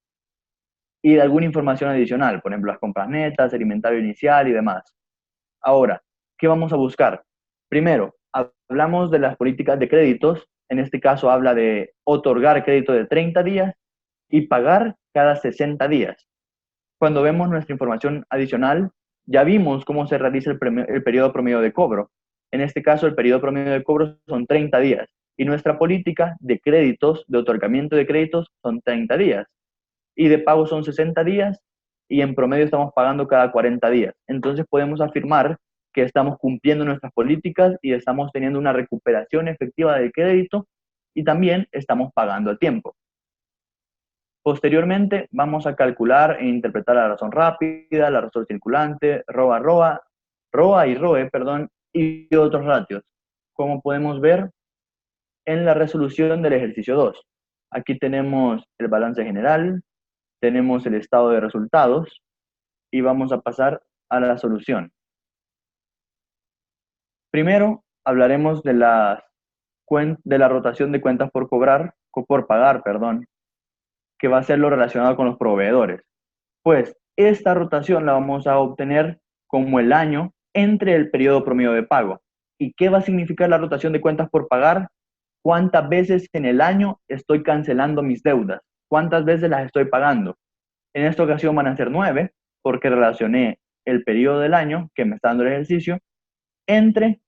y de alguna información adicional, por ejemplo, las compras netas, el inventario inicial y demás. Ahora, ¿qué vamos a buscar? Primero, hablamos de las políticas de créditos. En este caso habla de otorgar crédito de 30 días y pagar cada 60 días. Cuando vemos nuestra información adicional, ya vimos cómo se realiza el periodo promedio de cobro. En este caso, el periodo promedio de cobro son 30 días y nuestra política de créditos, de otorgamiento de créditos, son 30 días. Y de pago son 60 días y en promedio estamos pagando cada 40 días. Entonces podemos afirmar que estamos cumpliendo nuestras políticas y estamos teniendo una recuperación efectiva del crédito y también estamos pagando a tiempo. Posteriormente vamos a calcular e interpretar la razón rápida, la razón circulante, ROA y ROE, y otros ratios, como podemos ver en la resolución del ejercicio 2. Aquí tenemos el balance general, tenemos el estado de resultados y vamos a pasar a la solución. Primero hablaremos de la rotación de cuentas por pagar, que va a ser lo relacionado con los proveedores. Pues esta rotación la vamos a obtener como el año entre el periodo promedio de pago. ¿Y qué va a significar la rotación de cuentas por pagar? ¿Cuántas veces en el año estoy cancelando mis deudas? ¿Cuántas veces las estoy pagando? En esta ocasión van a ser 9, porque relacioné el periodo del año que me está dando el ejercicio entre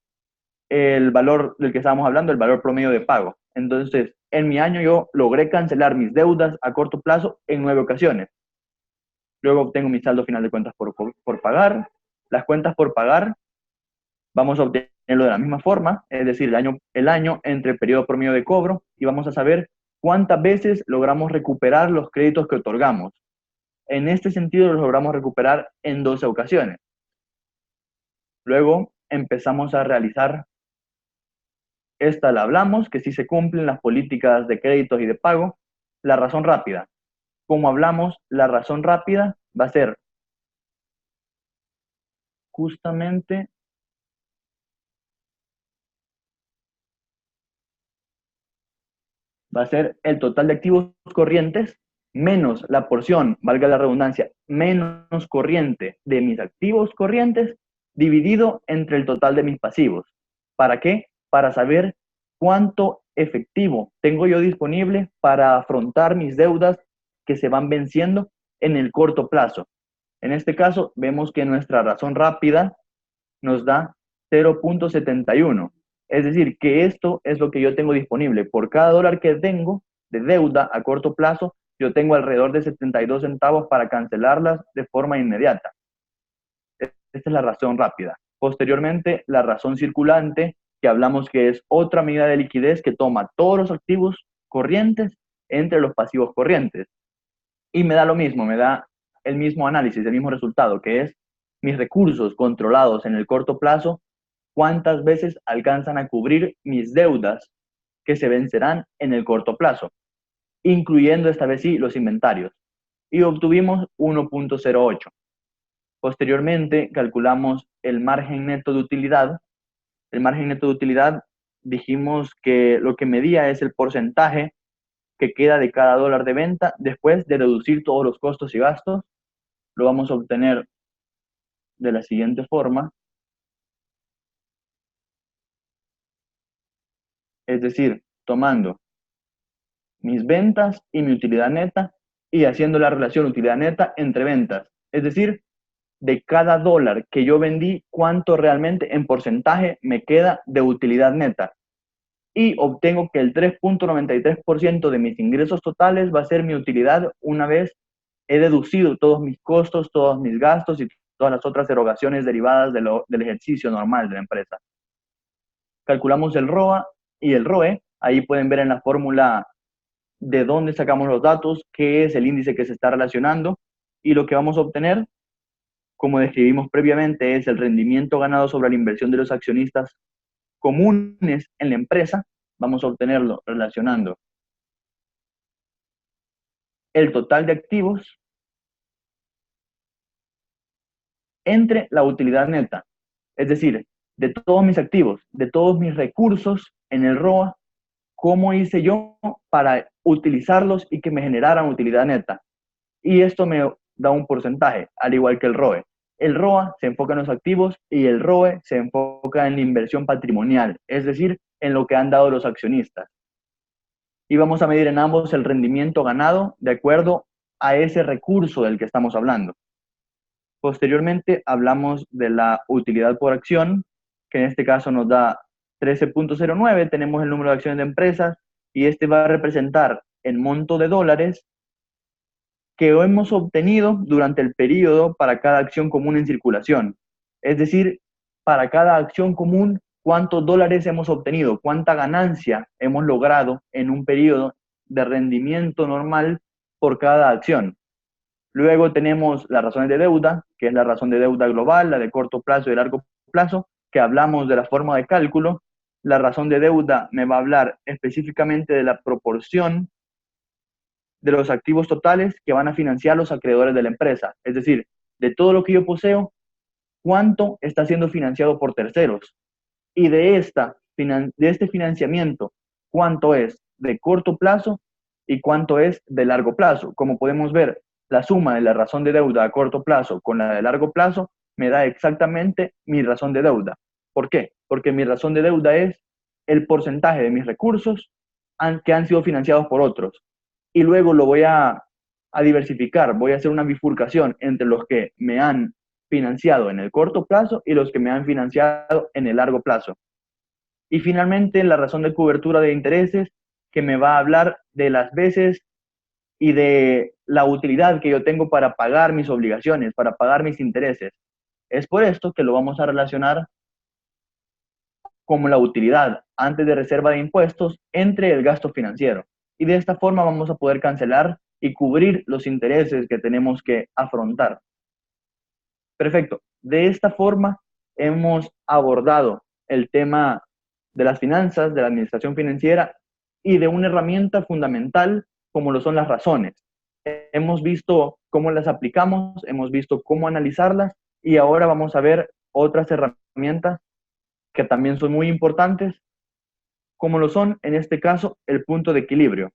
el valor del que estábamos hablando, el valor promedio de pago. Entonces, en mi año yo logré cancelar mis deudas a corto plazo en 9 ocasiones. Luego obtengo mi saldo final de cuentas por pagar. Las cuentas por pagar vamos a obtenerlo de la misma forma, es decir, el año entre el periodo promedio de cobro, y vamos a saber cuántas veces logramos recuperar los créditos que otorgamos. En este sentido, los logramos recuperar en 12 ocasiones. Luego empezamos a realizar, esta la hablamos, que si se cumplen las políticas de créditos y de pago. La razón rápida. Como hablamos, la razón rápida va a ser justamente va a ser el total de activos corrientes menos la porción, valga la redundancia, menos corriente de mis activos corrientes dividido entre el total de mis pasivos. ¿Para qué? Para saber cuánto efectivo tengo yo disponible para afrontar mis deudas que se van venciendo en el corto plazo. En este caso, vemos que nuestra razón rápida nos da 0.71. Es decir, que esto es lo que yo tengo disponible. Por cada dólar que tengo de deuda a corto plazo, yo tengo alrededor de 72 centavos para cancelarlas de forma inmediata. Esta es la razón rápida. Posteriormente, la razón circulante, que hablamos que es otra medida de liquidez que toma todos los activos corrientes entre los pasivos corrientes. Y me da lo mismo, me da el mismo análisis, el mismo resultado, que es mis recursos controlados en el corto plazo, cuántas veces alcanzan a cubrir mis deudas que se vencerán en el corto plazo, incluyendo esta vez sí los inventarios. Y obtuvimos 1.08. Posteriormente calculamos el margen neto de utilidad. El margen neto de utilidad dijimos que lo que medía es el porcentaje que queda de cada dólar de venta después de reducir todos los costos y gastos. Lo vamos a obtener de la siguiente forma. Es decir, tomando mis ventas y mi utilidad neta y haciendo la relación utilidad neta entre ventas. Es decir, de cada dólar que yo vendí, cuánto realmente en porcentaje me queda de utilidad neta. Y obtengo que el 3.93% de mis ingresos totales va a ser mi utilidad una vez he deducido todos mis costos, todos mis gastos y todas las otras erogaciones derivadas del ejercicio normal de la empresa. Calculamos el ROA y el ROE. Ahí pueden ver en la fórmula de dónde sacamos los datos, qué es el índice que se está relacionando, y lo que vamos a obtener, como describimos previamente, es el rendimiento ganado sobre la inversión de los accionistas comunes en la empresa. Vamos a obtenerlo relacionando el total de activos entre la utilidad neta. Es decir, de todos mis activos, de todos mis recursos en el ROA, ¿cómo hice yo para utilizarlos y que me generaran utilidad neta? Y esto me da un porcentaje, al igual que el ROE. El ROA se enfoca en los activos y el ROE se enfoca en la inversión patrimonial, es decir, en lo que han dado los accionistas. Y vamos a medir en ambos el rendimiento ganado de acuerdo a ese recurso del que estamos hablando. Posteriormente hablamos de la utilidad por acción, que en este caso nos da 13.09, tenemos el número de acciones de empresas y este va a representar el monto de dólares que hemos obtenido durante el periodo para cada acción común en circulación. Es decir, para cada acción común, cuántos dólares hemos obtenido, cuánta ganancia hemos logrado en un periodo de rendimiento normal por cada acción. Luego tenemos las razones de deuda, que es la razón de deuda global, la de corto plazo y de largo plazo, que hablamos de la forma de cálculo. La razón de deuda me va a hablar específicamente de la proporción de los activos totales que van a financiar los acreedores de la empresa. Es decir, de todo lo que yo poseo, cuánto está siendo financiado por terceros. Y de este financiamiento, cuánto es de corto plazo y cuánto es de largo plazo. Como podemos ver, la suma de la razón de deuda a corto plazo con la de largo plazo me da exactamente mi razón de deuda. ¿Por qué? porque mi razón de deuda es el porcentaje de mis recursos que han sido financiados por otros. Y luego lo voy a diversificar, voy a hacer una bifurcación entre los que me han financiado en el corto plazo y los que me han financiado en el largo plazo. Y finalmente, la razón de cobertura de intereses, que me va a hablar de las veces y de la utilidad que yo tengo para pagar mis obligaciones, para pagar mis intereses. Es por esto que lo vamos a relacionar como la utilidad antes de reserva de impuestos entre el gasto financiero. Y de esta forma vamos a poder cancelar y cubrir los intereses que tenemos que afrontar. Perfecto. De esta forma hemos abordado el tema de las finanzas, de la administración financiera y de una herramienta fundamental como lo son las razones. Hemos visto cómo las aplicamos, hemos visto cómo analizarlas y ahora vamos a ver otras herramientas que también son muy importantes, como lo son, en este caso, el punto de equilibrio.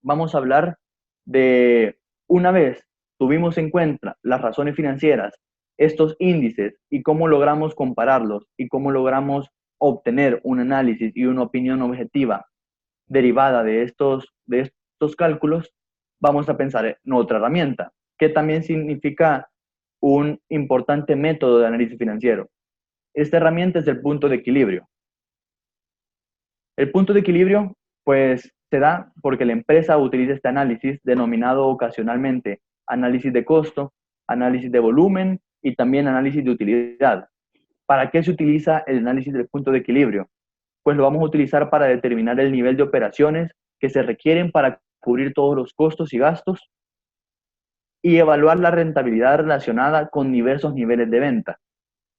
Vamos a hablar de, una vez tuvimos en cuenta las razones financieras, estos índices y cómo logramos compararlos y cómo logramos obtener un análisis y una opinión objetiva derivada de estos cálculos, vamos a pensar en otra herramienta, que también significa un importante método de análisis financiero. Esta herramienta es el punto de equilibrio. El punto de equilibrio, pues, se da porque la empresa utiliza este análisis denominado ocasionalmente análisis de costo, análisis de volumen y también análisis de utilidad. ¿Para qué se utiliza el análisis del punto de equilibrio? Pues lo vamos a utilizar para determinar el nivel de operaciones que se requieren para cubrir todos los costos y gastos y evaluar la rentabilidad relacionada con diversos niveles de venta.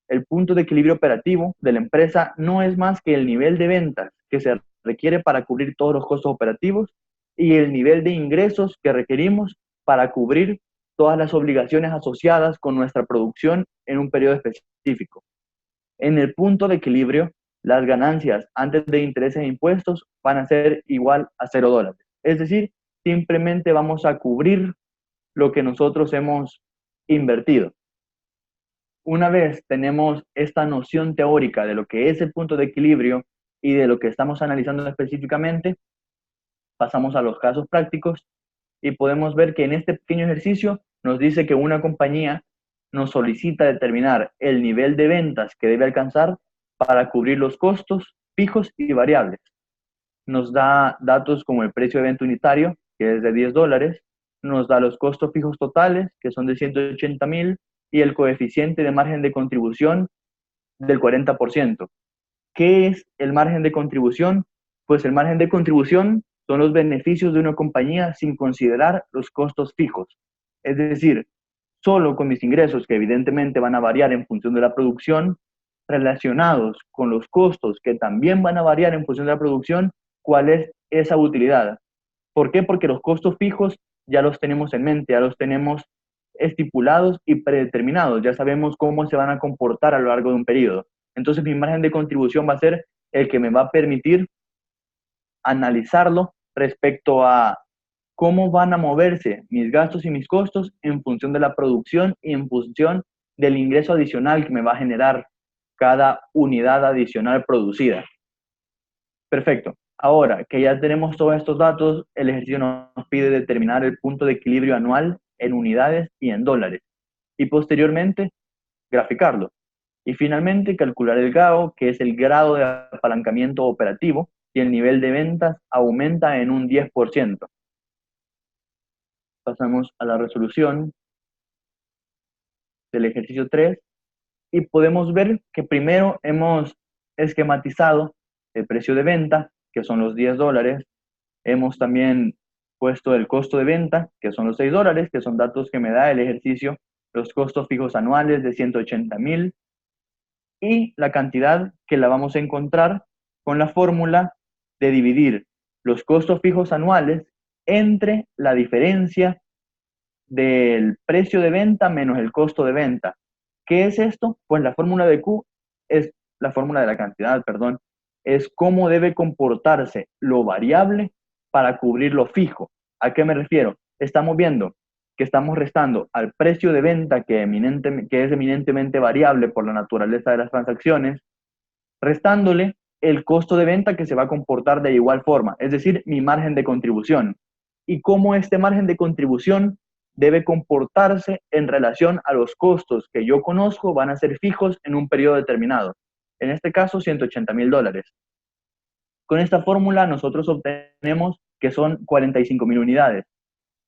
El punto de equilibrio operativo de la empresa no es más que el nivel de ventas que se requiere para cubrir todos los costos operativos y el nivel de ingresos que requerimos para cubrir todas las obligaciones asociadas con nuestra producción en un periodo específico. En el punto de equilibrio, las ganancias antes de intereses e impuestos van a ser igual a $0. Es decir, simplemente vamos a cubrir lo que nosotros hemos invertido. Una vez tenemos esta noción teórica de lo que es el punto de equilibrio y de lo que estamos analizando específicamente, pasamos a los casos prácticos y podemos ver que en este pequeño ejercicio nos dice que una compañía nos solicita determinar el nivel de ventas que debe alcanzar para cubrir los costos fijos y variables. Nos da datos como el precio de venta unitario, que es de $10, nos da los costos fijos totales, que son de 180,000, y el coeficiente de margen de contribución del 40%. ¿Qué es el margen de contribución? Pues el margen de contribución son los beneficios de una compañía sin considerar los costos fijos. Es decir, solo con mis ingresos, que evidentemente van a variar en función de la producción, relacionados con los costos, que también van a variar en función de la producción, ¿cuál es esa utilidad? ¿Por qué? Porque los costos fijos ya los tenemos en mente, ya los tenemos estipulados y predeterminados, ya sabemos cómo se van a comportar a lo largo de un periodo. Entonces mi margen de contribución va a ser el que me va a permitir analizarlo respecto a cómo van a moverse mis gastos y mis costos en función de la producción y en función del ingreso adicional que me va a generar cada unidad adicional producida. Perfecto. Ahora que ya tenemos todos estos datos, el ejercicio nos pide determinar el punto de equilibrio anual en unidades y en dólares. Y posteriormente, graficarlo. Y finalmente, calcular el GAO, que es el grado de apalancamiento operativo, y el nivel de ventas aumenta en un 10%. Pasamos a la resolución del ejercicio 3 y podemos ver que primero hemos esquematizado el precio de venta, que son los $10. Hemos también puesto el costo de venta, que son los $6, que son datos que me da el ejercicio, los costos fijos anuales de 180,000 y la cantidad que la vamos a encontrar con la fórmula de dividir los costos fijos anuales entre la diferencia del precio de venta menos el costo de venta. ¿Qué es esto? Pues la fórmula de Q es la fórmula de la cantidad, perdón, es cómo debe comportarse lo variable para cubrir lo fijo. ¿A qué me refiero? Estamos viendo que estamos restando al precio de venta que es eminentemente variable por la naturaleza de las transacciones, restándole el costo de venta que se va a comportar de igual forma, es decir, mi margen de contribución. Y cómo este margen de contribución debe comportarse en relación a los costos que yo conozco van a ser fijos en un periodo determinado. En este caso, $180,000. Con esta fórmula nosotros obtenemos que son 45,000 unidades.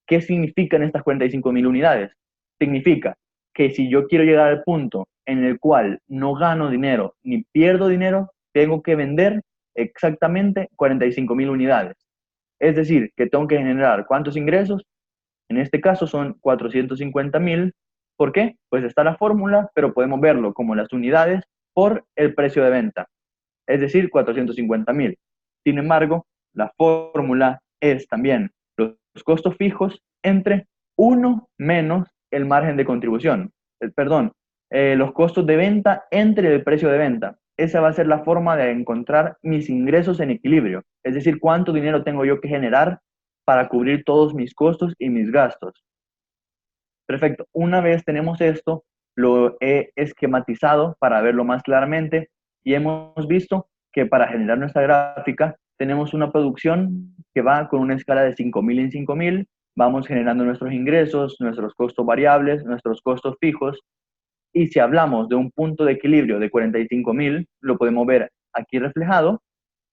¿Qué significan estas 45,000 unidades? Significa que si yo quiero llegar al punto en el cual no gano dinero ni pierdo dinero, tengo que vender exactamente 45,000 unidades. Es decir, que tengo que generar ¿cuántos ingresos? En este caso son 450,000. ¿Por qué? Pues está la fórmula, pero podemos verlo como las unidades por el precio de venta, es decir, 450,000. Sin embargo, la fórmula es también los costos fijos entre 1 menos el margen de contribución. Los costos de venta entre el precio de venta. Esa va a ser la forma de encontrar mis ingresos en equilibrio, es decir, cuánto dinero tengo yo que generar para cubrir todos mis costos y mis gastos. Perfecto. Una vez tenemos esto, lo he esquematizado para verlo más claramente y hemos visto que para generar nuestra gráfica tenemos una producción que va con una escala de 5,000 en 5,000. Vamos generando nuestros ingresos, nuestros costos variables, nuestros costos fijos. Y si hablamos de un punto de equilibrio de 45,000, lo podemos ver aquí reflejado.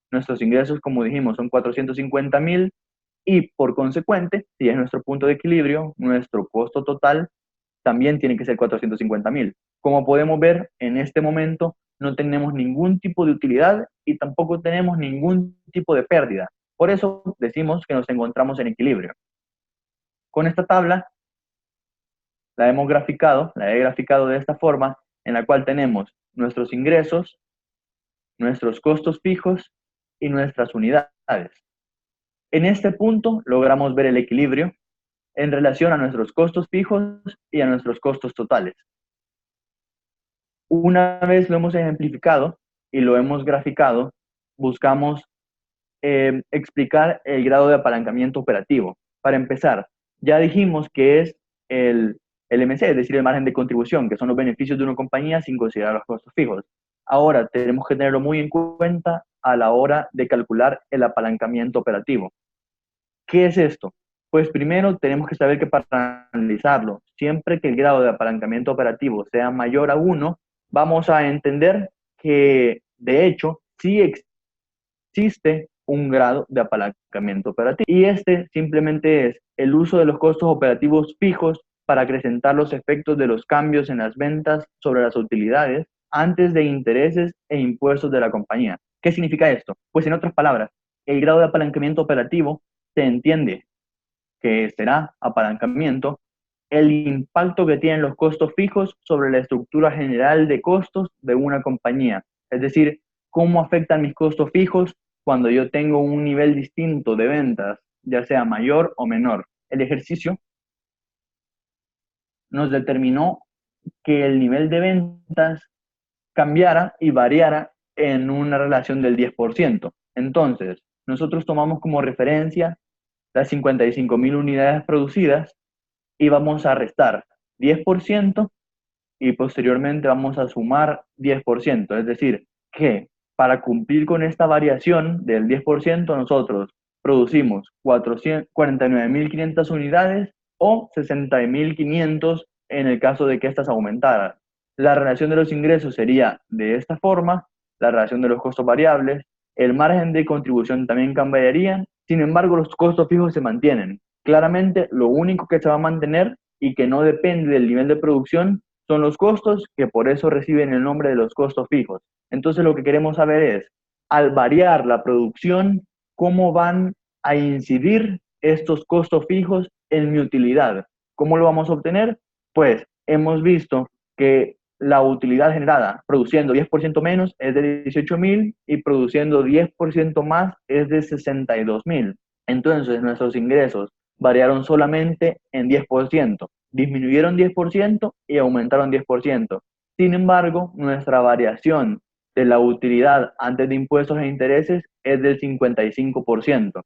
Nuestros ingresos, como dijimos, son 450,000 y por consecuente, si es nuestro punto de equilibrio, nuestro costo total también tiene que ser 450,000. Como podemos ver, en este momento no tenemos ningún tipo de utilidad y tampoco tenemos ningún tipo de pérdida. Por eso decimos que nos encontramos en equilibrio. Con esta tabla la he graficado de esta forma, en la cual tenemos nuestros ingresos, nuestros costos fijos y nuestras unidades. En este punto logramos ver el equilibrio en relación a nuestros costos fijos y a nuestros costos totales. Una vez lo hemos ejemplificado y lo hemos graficado, buscamos explicar el grado de apalancamiento operativo. Para empezar, ya dijimos que es el MC, es decir, el margen de contribución, que son los beneficios de una compañía sin considerar los costos fijos. Ahora, tenemos que tenerlo muy en cuenta a la hora de calcular el apalancamiento operativo. ¿Qué es esto? Pues primero tenemos que saber que para analizarlo, siempre que el grado de apalancamiento operativo sea mayor a 1, vamos a entender que, de hecho, sí existe un grado de apalancamiento operativo. Y este simplemente es el uso de los costos operativos fijos para acrecentar los efectos de los cambios en las ventas sobre las utilidades antes de intereses e impuestos de la compañía. ¿Qué significa esto? Pues en otras palabras, el grado de apalancamiento operativo se entiende que será apalancamiento el impacto que tienen los costos fijos sobre la estructura general de costos de una compañía. Es decir, cómo afectan mis costos fijos cuando yo tengo un nivel distinto de ventas, ya sea mayor o menor. El ejercicio nos determinó que el nivel de ventas cambiara y variara en una relación del 10%. Entonces, nosotros tomamos como referencia las 55,000 unidades producidas y vamos a restar 10% y posteriormente vamos a sumar 10%. Es decir, que para cumplir con esta variación del 10%, nosotros producimos 49,500 unidades o 60,500 en el caso de que estas aumentaran. La relación de los ingresos sería de esta forma, la relación de los costos variables, el margen de contribución también cambiaría, sin embargo los costos fijos se mantienen. Claramente lo único que se va a mantener y que no depende del nivel de producción son los costos, que por eso reciben el nombre de los costos fijos. Entonces lo que queremos saber es, al variar la producción, ¿cómo van a incidir estos costos fijos en mi utilidad? ¿Cómo lo vamos a obtener? Pues hemos visto que la utilidad generada produciendo 10% menos es de 18,000 y produciendo 10% más es de 62,000. Entonces nuestros ingresos variaron solamente en 10%, disminuyeron 10% y aumentaron 10%. Sin embargo, nuestra variación de la utilidad antes de impuestos e intereses es del 55%.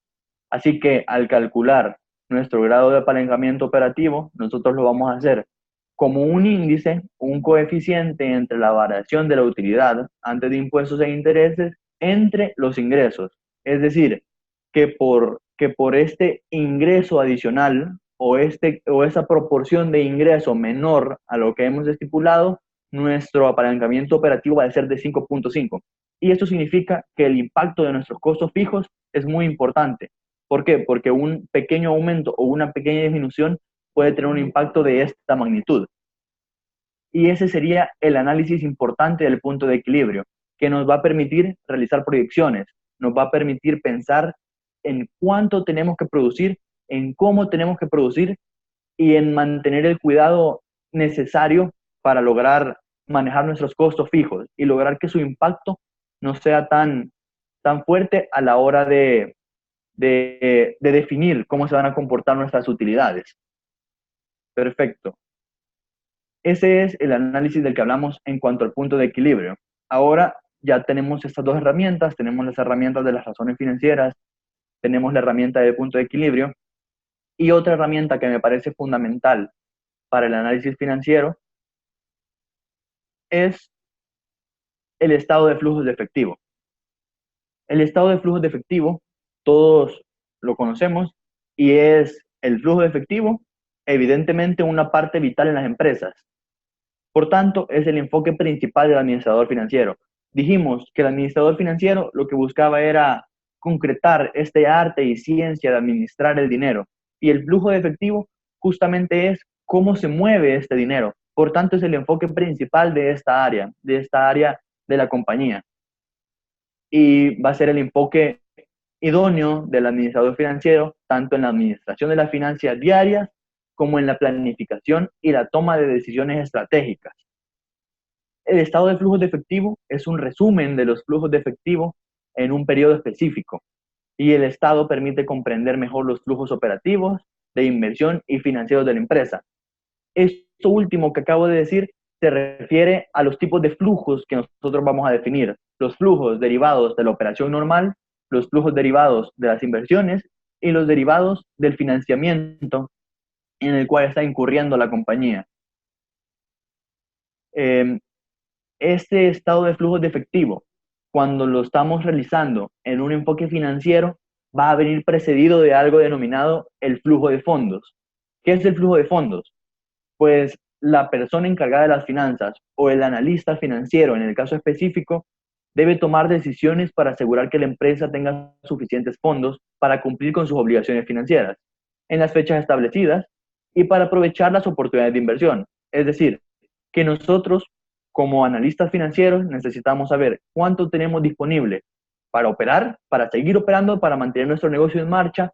Así que al calcular nuestro grado de apalancamiento operativo, nosotros lo vamos a hacer como un índice, un coeficiente entre la variación de la utilidad antes de impuestos e intereses entre los ingresos. Es decir, que por este ingreso adicional o esa proporción de ingreso menor a lo que hemos estipulado, nuestro apalancamiento operativo va a ser de 5.5. Y esto significa que el impacto de nuestros costos fijos es muy importante. ¿Por qué? Porque un pequeño aumento o una pequeña disminución puede tener un impacto de esta magnitud. Y ese sería el análisis importante del punto de equilibrio, que nos va a permitir realizar proyecciones, nos va a permitir pensar en cuánto tenemos que producir, en cómo tenemos que producir y en mantener el cuidado necesario para lograr manejar nuestros costos fijos y lograr que su impacto no sea tan fuerte a la hora de definir cómo se van a comportar nuestras utilidades. Perfecto. Ese es el análisis del que hablamos en cuanto al punto de equilibrio. Ahora ya tenemos estas dos herramientas, tenemos las herramientas de las razones financieras, tenemos la herramienta de punto de equilibrio y otra herramienta que me parece fundamental para el análisis financiero es el estado de flujos de efectivo. El estado de flujos de efectivo, todos lo conocemos, y es el flujo de efectivo, evidentemente una parte vital en las empresas. Por tanto, es el enfoque principal del administrador financiero. Dijimos que el administrador financiero lo que buscaba era concretar este arte y ciencia de administrar el dinero, y el flujo de efectivo justamente es cómo se mueve este dinero. Por tanto, es el enfoque principal de esta área de la compañía. Y va a ser el enfoque idóneo del administrador financiero, tanto en la administración de las finanzas diarias como en la planificación y la toma de decisiones estratégicas. El estado de flujos de efectivo es un resumen de los flujos de efectivo en un periodo específico, y el estado permite comprender mejor los flujos operativos, de inversión y financieros de la empresa. Esto último que acabo de decir se refiere a los tipos de flujos que nosotros vamos a definir: los flujos derivados de la operación normal, los flujos derivados de las inversiones y los derivados del financiamiento en el cual está incurriendo la compañía. Este estado de flujos de efectivo, cuando lo estamos realizando en un enfoque financiero, va a venir precedido de algo denominado el flujo de fondos. ¿Qué es el flujo de fondos? Pues la persona encargada de las finanzas o el analista financiero, en el caso específico, debe tomar decisiones para asegurar que la empresa tenga suficientes fondos para cumplir con sus obligaciones financieras en las fechas establecidas y para aprovechar las oportunidades de inversión. Es decir, que nosotros, como analistas financieros, necesitamos saber cuánto tenemos disponible para operar, para seguir operando, para mantener nuestro negocio en marcha,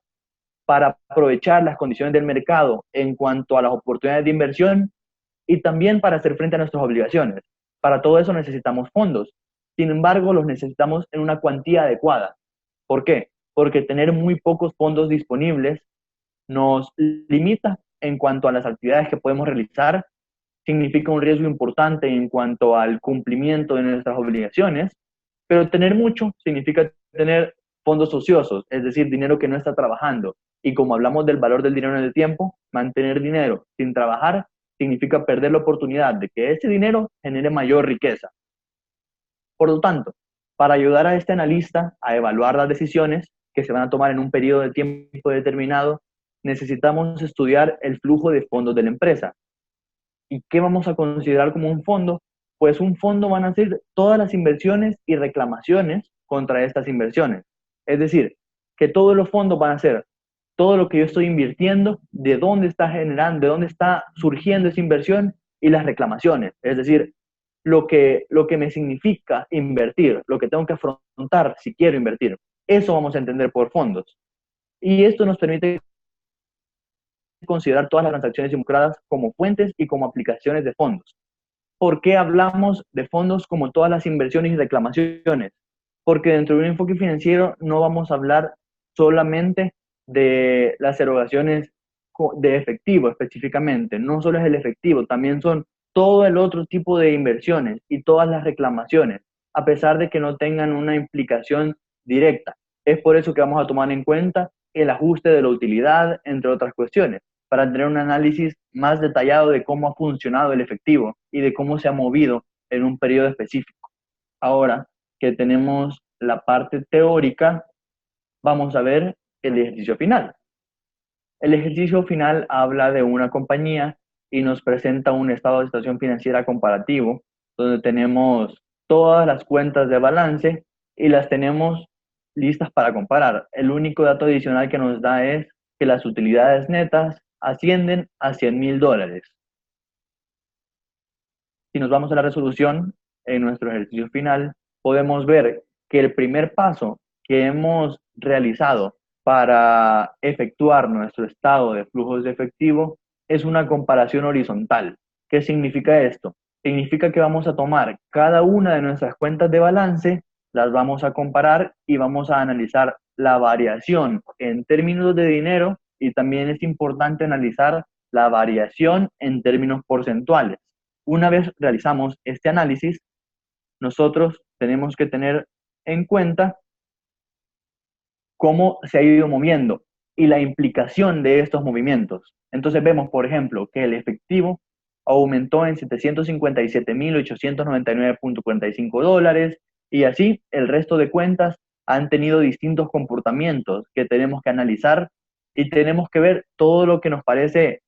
para aprovechar las condiciones del mercado en cuanto a las oportunidades de inversión y también para hacer frente a nuestras obligaciones. Para todo eso necesitamos fondos. Sin embargo, los necesitamos en una cuantía adecuada. ¿Por qué? Porque tener muy pocos fondos disponibles nos limita en cuanto a las actividades que podemos realizar, significa un riesgo importante en cuanto al cumplimiento de nuestras obligaciones, pero tener mucho significa tener fondos ociosos, es decir, dinero que no está trabajando. Y como hablamos del valor del dinero en el tiempo, mantener dinero sin trabajar significa perder la oportunidad de que ese dinero genere mayor riqueza. Por lo tanto, para ayudar a este analista a evaluar las decisiones que se van a tomar en un periodo de tiempo determinado, necesitamos estudiar el flujo de fondos de la empresa. ¿Y qué vamos a considerar como un fondo? Pues un fondo van a ser todas las inversiones y reclamaciones contra estas inversiones. Es decir, que todos los fondos van a ser todo lo que yo estoy invirtiendo, de dónde está generando, de dónde está surgiendo esa inversión y las reclamaciones. Es decir, lo que me significa invertir, lo que tengo que afrontar si quiero invertir. Eso vamos a entender por fondos. Y esto nos permite considerar todas las transacciones involucradas como fuentes y como aplicaciones de fondos. ¿Por qué hablamos de fondos como todas las inversiones y reclamaciones? Porque dentro de un enfoque financiero no vamos a hablar solamente de las erogaciones de efectivo específicamente, no solo es el efectivo, también son todo el otro tipo de inversiones y todas las reclamaciones, a pesar de que no tengan una implicación directa. Es por eso que vamos a tomar en cuenta el ajuste de la utilidad, entre otras cuestiones, para tener un análisis más detallado de cómo ha funcionado el efectivo y de cómo se ha movido en un periodo específico. Ahora que tenemos la parte teórica, vamos a ver el ejercicio final. El ejercicio final habla de una compañía y nos presenta un estado de situación financiera comparativo, donde tenemos todas las cuentas de balance y las tenemos listas para comparar. El único dato adicional que nos da es que las utilidades netas ascienden a $100,000. Si nos vamos a la resolución, en nuestro ejercicio final, podemos ver que el primer paso que hemos realizado para efectuar nuestro estado de flujos de efectivo es una comparación horizontal. ¿Qué significa esto? Significa que vamos a tomar cada una de nuestras cuentas de balance, las vamos a comparar y vamos a analizar la variación en términos de dinero, y también es importante analizar la variación en términos porcentuales. Una vez realizamos este análisis, nosotros tenemos que tener en cuenta cómo se ha ido moviendo y la implicación de estos movimientos. Entonces vemos, por ejemplo, que el efectivo aumentó en $757,899.45 y así el resto de cuentas han tenido distintos comportamientos que tenemos que analizar y tenemos que ver todo lo que nos parece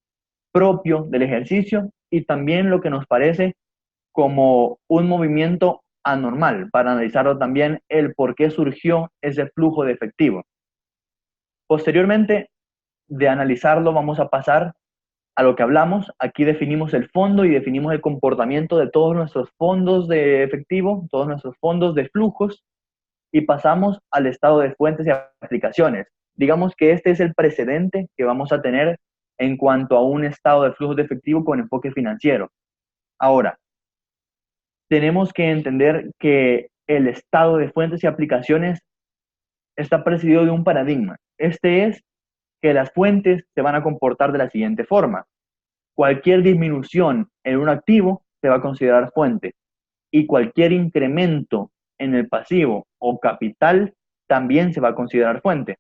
propio del ejercicio y también lo que nos parece como un movimiento anormal, para analizarlo también el por qué surgió ese flujo de efectivo. Posteriormente de analizarlo vamos a pasar a lo que hablamos. Aquí definimos el fondo y definimos el comportamiento de todos nuestros fondos de efectivo, todos nuestros fondos de flujos, y pasamos al estado de fuentes y aplicaciones. Digamos que este es el precedente que vamos a tener en cuanto a un estado de flujos de efectivo con enfoque financiero. Ahora, tenemos que entender que el estado de fuentes y aplicaciones está presidido de un paradigma. Este es que las fuentes se van a comportar de la siguiente forma. Cualquier disminución en un activo se va a considerar fuente y cualquier incremento en el pasivo o capital también se va a considerar fuente.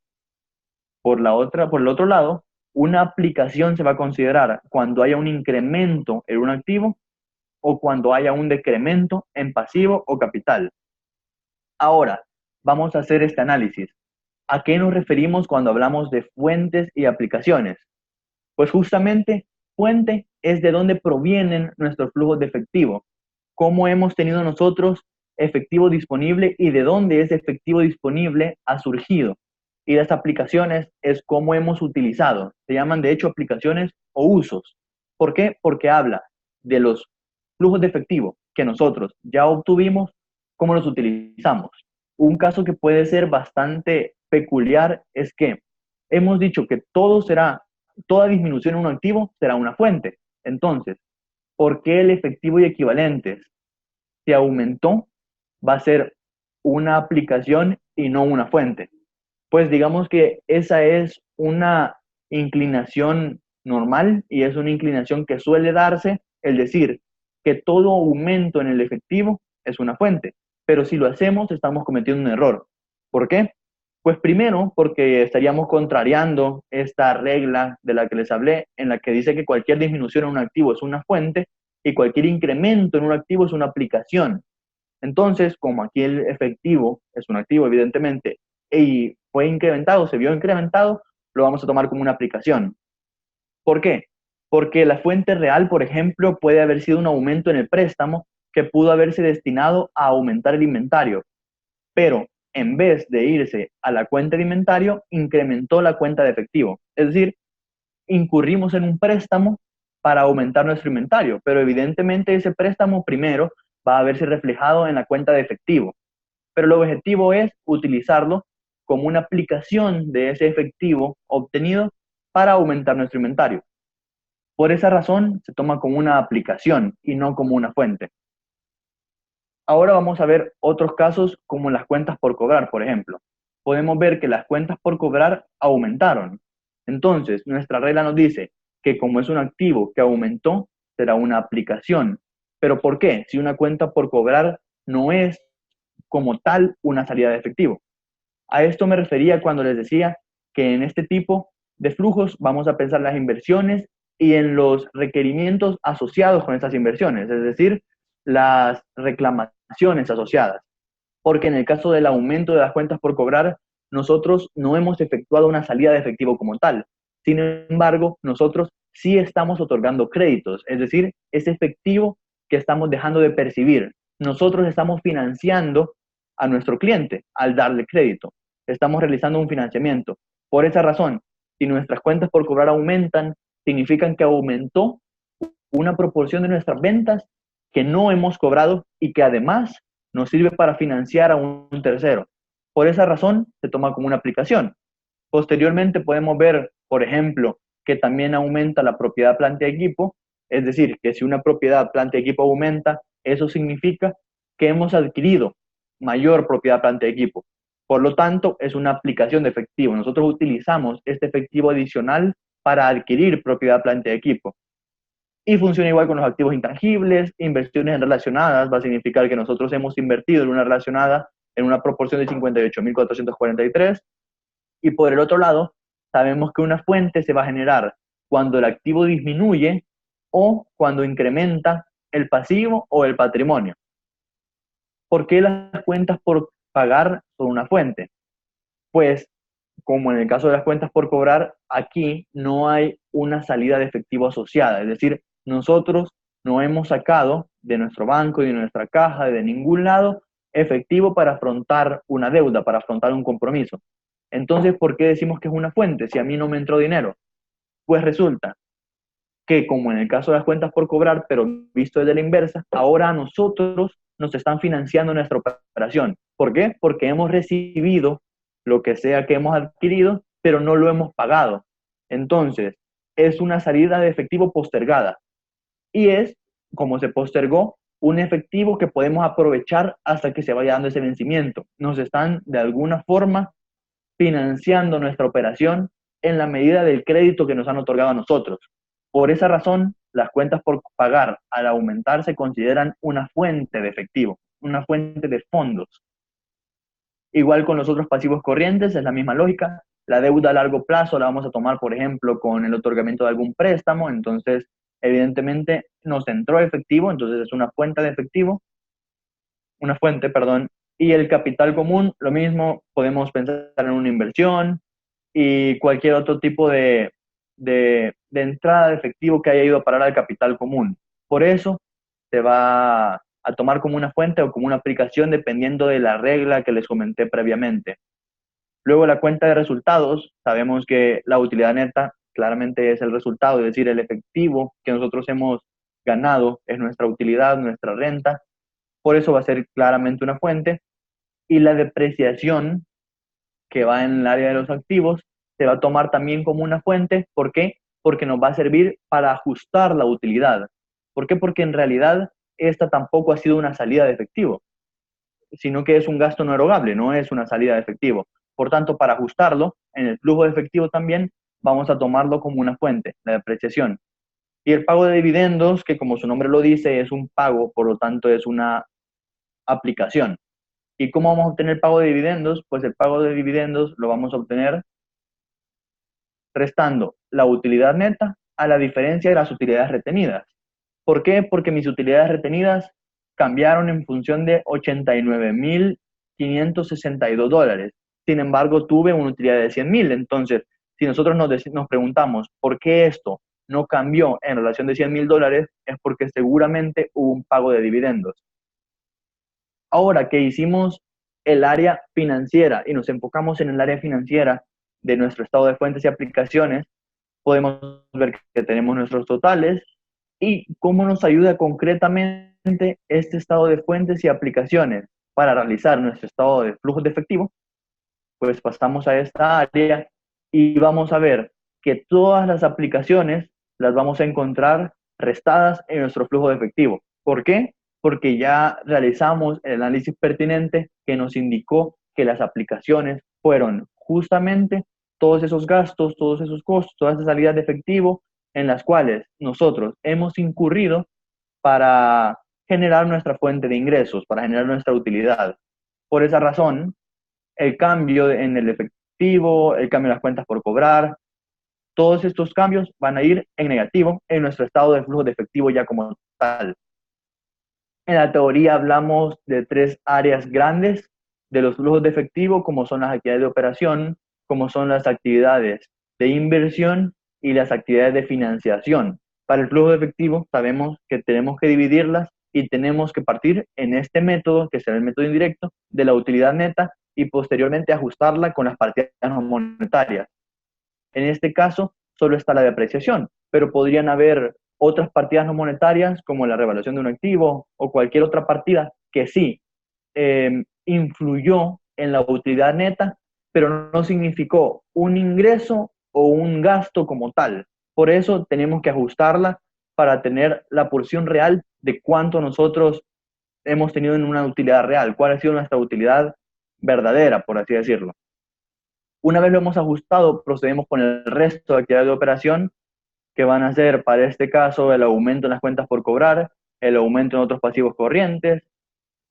Por el otro lado, una aplicación se va a considerar cuando haya un incremento en un activo o cuando haya un decremento en pasivo o capital. Ahora, vamos a hacer este análisis. ¿A qué nos referimos cuando hablamos de fuentes y aplicaciones? Pues justamente, fuente es de dónde provienen nuestros flujos de efectivo, cómo hemos tenido nosotros efectivo disponible y de dónde ese efectivo disponible ha surgido. Y las aplicaciones es cómo hemos utilizado. Se llaman de hecho aplicaciones o usos. ¿Por qué? Porque habla de los flujos de efectivo que nosotros ya obtuvimos, cómo los utilizamos. Un caso que puede ser bastante peculiar es que hemos dicho que toda disminución en un activo será una fuente. Entonces, ¿por qué el efectivo y equivalentes se aumentó? Va a ser una aplicación y no una fuente. Pues digamos que esa es una inclinación normal y es una inclinación que suele darse, el decir que todo aumento en el efectivo es una fuente. Pero si lo hacemos, estamos cometiendo un error. ¿Por qué? Pues primero, porque estaríamos contrariando esta regla de la que les hablé, en la que dice que cualquier disminución en un activo es una fuente y cualquier incremento en un activo es una aplicación. Entonces, como aquí el efectivo es un activo, evidentemente, y fue incrementado, se vio incrementado, lo vamos a tomar como una aplicación. ¿Por qué? Porque la fuente real, por ejemplo, puede haber sido un aumento en el préstamo que pudo haberse destinado a aumentar el inventario, pero en vez de irse a la cuenta de inventario, incrementó la cuenta de efectivo. Es decir, incurrimos en un préstamo para aumentar nuestro inventario, pero evidentemente ese préstamo primero va a verse reflejado en la cuenta de efectivo. Pero el objetivo es utilizarlo como una aplicación de ese efectivo obtenido para aumentar nuestro inventario. Por esa razón se toma como una aplicación y no como una fuente. Ahora vamos a ver otros casos como las cuentas por cobrar, por ejemplo. Podemos ver que las cuentas por cobrar aumentaron. Entonces, nuestra regla nos dice que como es un activo que aumentó, será una aplicación. ¿Pero por qué? Si una cuenta por cobrar no es como tal una salida de efectivo. A esto me refería cuando les decía que en este tipo de flujos vamos a pensar las inversiones y en los requerimientos asociados con estas inversiones, es decir, las reclamaciones asociadas. Porque en el caso del aumento de las cuentas por cobrar, nosotros no hemos efectuado una salida de efectivo como tal. Sin embargo, nosotros sí estamos otorgando créditos, es decir, ese efectivo que estamos dejando de percibir. Nosotros estamos financiando a nuestro cliente al darle crédito. Estamos realizando un financiamiento. Por esa razón, si nuestras cuentas por cobrar aumentan, significan que aumentó una proporción de nuestras ventas que no hemos cobrado y que además nos sirve para financiar a un tercero. Por esa razón, se toma como una aplicación. Posteriormente podemos ver, por ejemplo, que también aumenta la propiedad planta y equipo, es decir, que si una propiedad planta y equipo aumenta, eso significa que hemos adquirido mayor propiedad planta y equipo. Por lo tanto, es una aplicación de efectivo. Nosotros utilizamos este efectivo adicional para adquirir propiedad planta y equipo. Y funciona igual con los activos intangibles, inversiones relacionadas, va a significar que nosotros hemos invertido en una relacionada en una proporción de 58.443, y por el otro lado, sabemos que una fuente se va a generar cuando el activo disminuye o cuando incrementa el pasivo o el patrimonio. ¿Por qué las cuentas por pagar son una fuente? Pues, como en el caso de las cuentas por cobrar, aquí no hay una salida de efectivo asociada, es decir, nosotros no hemos sacado de nuestro banco y de nuestra caja, de ningún lado, efectivo para afrontar una deuda, para afrontar un compromiso. Entonces, ¿por qué decimos que es una fuente si a mí no me entró dinero? Pues resulta que, como en el caso de las cuentas por cobrar, pero visto desde la inversa, ahora a nosotros nos están financiando nuestra operación. ¿Por qué? Porque hemos recibido lo que sea que hemos adquirido, pero no lo hemos pagado. Entonces, es una salida de efectivo postergada. Y es, como se postergó, un efectivo que podemos aprovechar hasta que se vaya dando ese vencimiento. Nos están, de alguna forma, financiando nuestra operación en la medida del crédito que nos han otorgado a nosotros. Por esa razón, las cuentas por pagar al aumentar se consideran una fuente de efectivo, una fuente de fondos. Igual con los otros pasivos corrientes, es la misma lógica. La deuda a largo plazo la vamos a tomar, por ejemplo, con el otorgamiento de algún préstamo. Entonces, evidentemente, nos entró efectivo, entonces es una fuente de efectivo, una fuente, perdón. Y el capital común, lo mismo, podemos pensar en una inversión y cualquier otro tipo de entrada de efectivo que haya ido a parar al capital común. Por eso se va a tomar como una fuente o como una aplicación dependiendo de la regla que les comenté previamente. Luego la cuenta de resultados, sabemos que la utilidad neta claramente es el resultado, es decir, el efectivo que nosotros hemos ganado es nuestra utilidad, nuestra renta, por eso va a ser claramente una fuente. Y la depreciación que va en el área de los activos se va a tomar también como una fuente. ¿Por qué? Porque nos va a servir para ajustar la utilidad. ¿Por qué? Porque en realidad esta tampoco ha sido una salida de efectivo, sino que es un gasto no erogable, no es una salida de efectivo. Por tanto, para ajustarlo en el flujo de efectivo también vamos a tomarlo como una fuente, la depreciación. Y el pago de dividendos, que como su nombre lo dice, es un pago, por lo tanto es una aplicación. ¿Y cómo vamos a obtener pago de dividendos? Pues el pago de dividendos lo vamos a obtener restando la utilidad neta a la diferencia de las utilidades retenidas. ¿Por qué? Porque mis utilidades retenidas cambiaron en función de $89.562. Sin embargo, tuve una utilidad de 100.000. Entonces, si nosotros nos preguntamos por qué esto no cambió en relación de $100.000, es porque seguramente hubo un pago de dividendos. Ahora que hicimos el área financiera y nos enfocamos en el área financiera de nuestro estado de fuentes y aplicaciones, podemos ver que tenemos nuestros totales y cómo nos ayuda concretamente este estado de fuentes y aplicaciones para realizar nuestro estado de flujos de efectivo. Pues pasamos a esta área y vamos a ver que todas las aplicaciones las vamos a encontrar restadas en nuestro flujo de efectivo. ¿Por qué? Porque ya realizamos el análisis pertinente que nos indicó que las aplicaciones fueron justamente todos esos gastos, todos esos costos, todas esas salidas de efectivo en las cuales nosotros hemos incurrido para generar nuestra fuente de ingresos, para generar nuestra utilidad. Por esa razón, el cambio en el efectivo, el cambio en las cuentas por cobrar, todos estos cambios van a ir en negativo en nuestro estado de flujo de efectivo ya como tal. En la teoría hablamos de 3 áreas grandes de los flujos de efectivo, como son las actividades de operación, como son las actividades de inversión y las actividades de financiación. Para el flujo de efectivo sabemos que tenemos que dividirlas y tenemos que partir en este método, que será el método indirecto, de la utilidad neta y posteriormente ajustarla con las partidas no monetarias. En este caso, solo está la depreciación, pero podrían haber otras partidas no monetarias como la revaluación de un activo o cualquier otra partida que sí influyó en la utilidad neta, pero no significó un ingreso o un gasto como tal. Por eso tenemos que ajustarla para tener la porción real de cuánto nosotros hemos tenido en una utilidad real, cuál ha sido nuestra utilidad verdadera, por así decirlo. Una vez lo hemos ajustado, procedemos con el resto de actividades de operación, que van a ser, para este caso, el aumento en las cuentas por cobrar, el aumento en otros pasivos corrientes,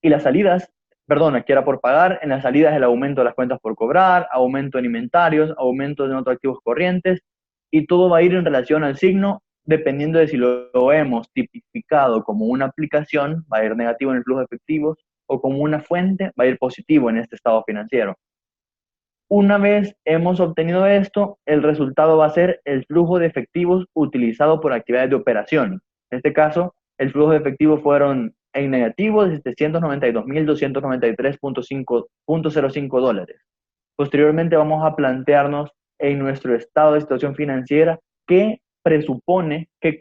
y las salidas, perdón, aquí era por pagar, en las salidas el aumento de las cuentas por cobrar, aumento en inventarios, aumento en otros activos corrientes, y todo va a ir en relación al signo, dependiendo de si lo hemos tipificado como una aplicación, va a ir negativo en el flujo de efectivos, o como una fuente, va a ir positivo en este estado financiero. Una vez hemos obtenido esto, el resultado va a ser el flujo de efectivos utilizado por actividades de operación. En este caso, el flujo de efectivos fueron en negativo de $792,293.05 Posteriormente vamos a plantearnos en nuestro estado de situación financiera qué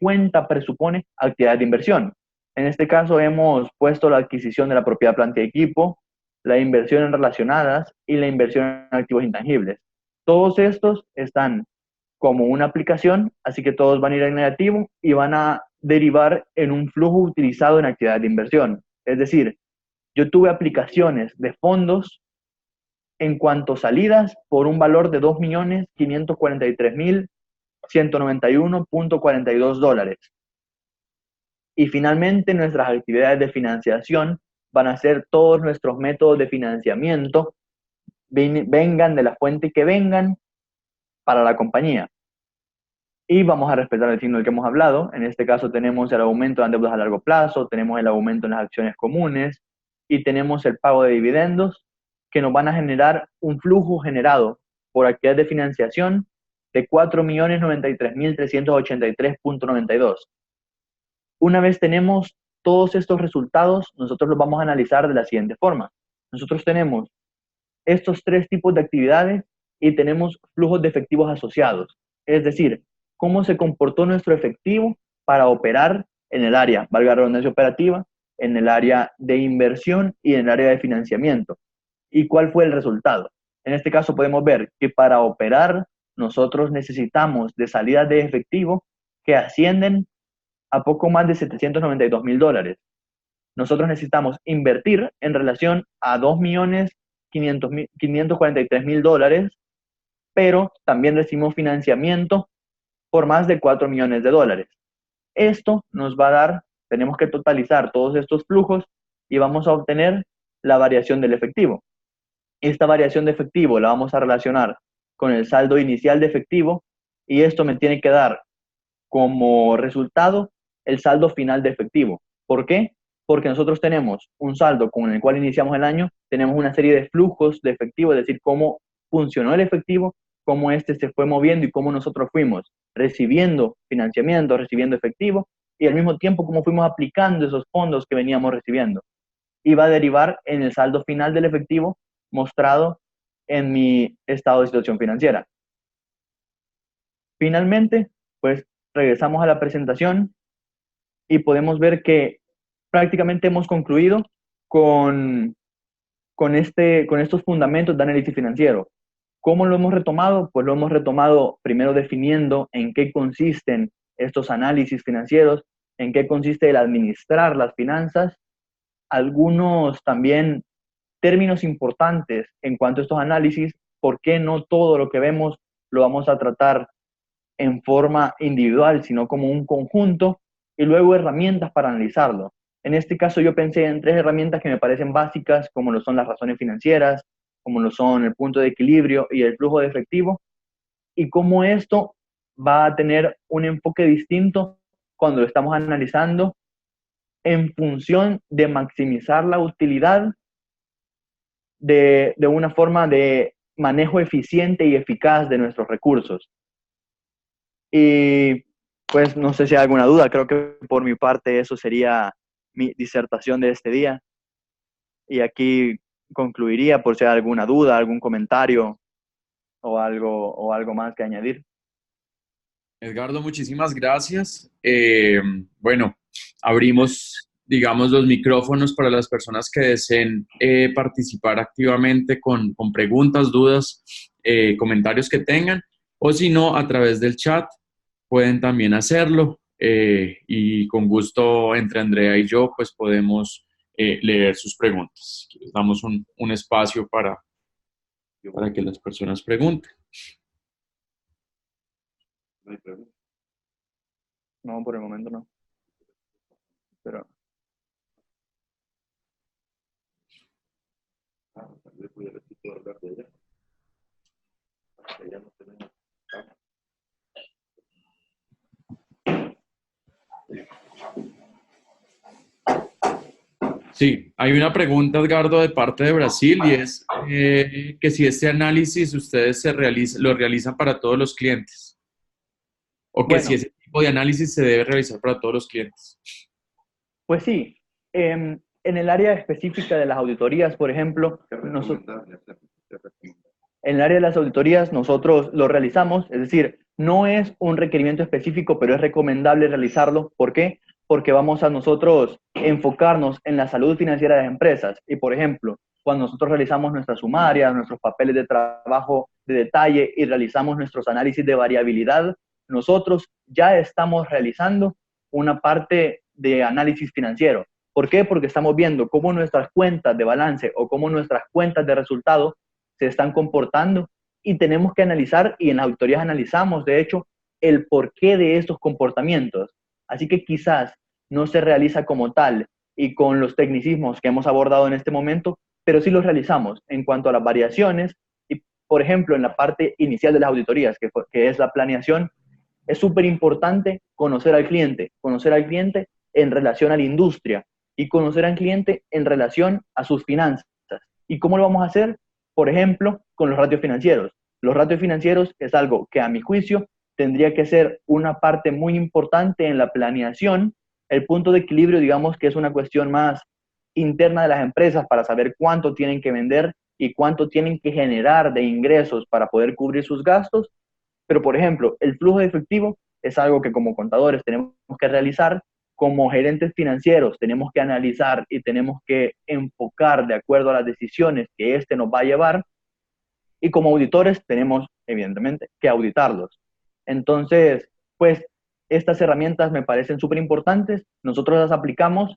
cuenta presupone actividad de inversión. En este caso hemos puesto la adquisición de la propiedad, planta y equipo, la inversión en relacionadas y la inversión en activos intangibles. Todos estos están como una aplicación, así que todos van a ir en negativo y van a derivar en un flujo utilizado en actividad de inversión. Es decir, yo tuve aplicaciones de fondos en cuanto a salidas por un valor de $2.543.191.42. Y finalmente nuestras actividades de financiación van a ser todos nuestros métodos de financiamiento, vengan de la fuente que vengan para la compañía. Y vamos a respetar el signo del que hemos hablado. En este caso tenemos el aumento de deudas a largo plazo, tenemos el aumento en las acciones comunes y tenemos el pago de dividendos que nos van a generar un flujo generado por actividad de financiación de $4.093.383.92. Una vez tenemos todos estos resultados, nosotros los vamos a analizar de la siguiente forma. Nosotros tenemos estos 3 tipos de actividades y tenemos flujos de efectivos asociados. Es decir, cómo se comportó nuestro efectivo para operar en el área, valga la redundancia operativa, en el área de inversión y en el área de financiamiento. ¿Y cuál fue el resultado? En este caso podemos ver que para operar nosotros necesitamos de salidas de efectivo que ascienden a poco más de $792,000. Nosotros necesitamos invertir en relación a $2.543.000, pero también recibimos financiamiento por más de $4 millones. Esto nos va a dar, tenemos que totalizar todos estos flujos y vamos a obtener la variación del efectivo. Esta variación de efectivo la vamos a relacionar con el saldo inicial de efectivo y esto me tiene que dar como resultado el saldo final de efectivo. ¿Por qué? Porque nosotros tenemos un saldo con el cual iniciamos el año, tenemos una serie de flujos de efectivo, es decir, cómo funcionó el efectivo, cómo este se fue moviendo y cómo nosotros fuimos recibiendo financiamiento, recibiendo efectivo, y al mismo tiempo cómo fuimos aplicando esos fondos que veníamos recibiendo. Y va a derivar en el saldo final del efectivo mostrado en mi estado de situación financiera. Finalmente, pues regresamos a la presentación y podemos ver que prácticamente hemos concluido con estos fundamentos de análisis financiero. ¿Cómo lo hemos retomado? Pues lo hemos retomado primero definiendo en qué consisten estos análisis financieros, en qué consiste el administrar las finanzas, algunos también términos importantes en cuanto a estos análisis, por qué no todo lo que vemos lo vamos a tratar en forma individual, sino como un conjunto, y luego herramientas para analizarlo. En este caso yo pensé en 3 herramientas que me parecen básicas, como lo son las razones financieras, como lo son el punto de equilibrio y el flujo de efectivo, y cómo esto va a tener un enfoque distinto cuando lo estamos analizando en función de maximizar la utilidad de una forma de manejo eficiente y eficaz de nuestros recursos. Y pues no sé si hay alguna duda, creo que por mi parte eso sería mi disertación de este día. Y aquí concluiría por si hay alguna duda, algún comentario o algo más que añadir. Edgardo, muchísimas gracias. Bueno, abrimos, digamos, los micrófonos para las personas que deseen participar activamente con preguntas, dudas, comentarios que tengan, o si no, a través del chat pueden también hacerlo, y con gusto entre Andrea y yo pues podemos leer sus preguntas. Les damos un espacio para que las personas pregunten. No hay pregunta. No, por el momento no. Pero... Sí, hay una pregunta, Edgardo, de parte de Brasil y es que si este análisis ustedes lo realizan para todos los clientes o que si ese tipo de análisis se debe realizar para todos los clientes. Pues sí, en el área específica de las auditorías, por ejemplo, en el área de las auditorías nosotros lo realizamos, es decir, no es un requerimiento específico, pero es recomendable realizarlo. ¿Por qué? Porque vamos a nosotros enfocarnos en la salud financiera de las empresas. Y, por ejemplo, cuando nosotros realizamos nuestras sumarias, nuestros papeles de trabajo de detalle y realizamos nuestros análisis de variabilidad, nosotros ya estamos realizando una parte de análisis financiero. ¿Por qué? Porque estamos viendo cómo nuestras cuentas de balance o cómo nuestras cuentas de resultados se están comportando y tenemos que analizar, y en las auditorías analizamos, de hecho, el porqué de estos comportamientos. Así que quizás no se realiza como tal y con los tecnicismos que hemos abordado en este momento, pero sí los realizamos en cuanto a las variaciones y, por ejemplo, en la parte inicial de las auditorías, que es la planeación. Es súper importante conocer al cliente en relación a la industria y conocer al cliente en relación a sus finanzas. ¿Y cómo lo vamos a hacer? Por ejemplo, con los ratios financieros. Los ratios financieros es algo que, a mi juicio, tendría que ser una parte muy importante en la planeación. El punto de equilibrio, digamos que es una cuestión más interna de las empresas para saber cuánto tienen que vender y cuánto tienen que generar de ingresos para poder cubrir sus gastos. Pero, por ejemplo, el flujo de efectivo es algo que como contadores tenemos que realizar, como gerentes financieros tenemos que analizar y tenemos que enfocar de acuerdo a las decisiones que este nos va a llevar, y como auditores tenemos, evidentemente, que auditarlos. Entonces, pues, estas herramientas me parecen súper importantes, nosotros las aplicamos,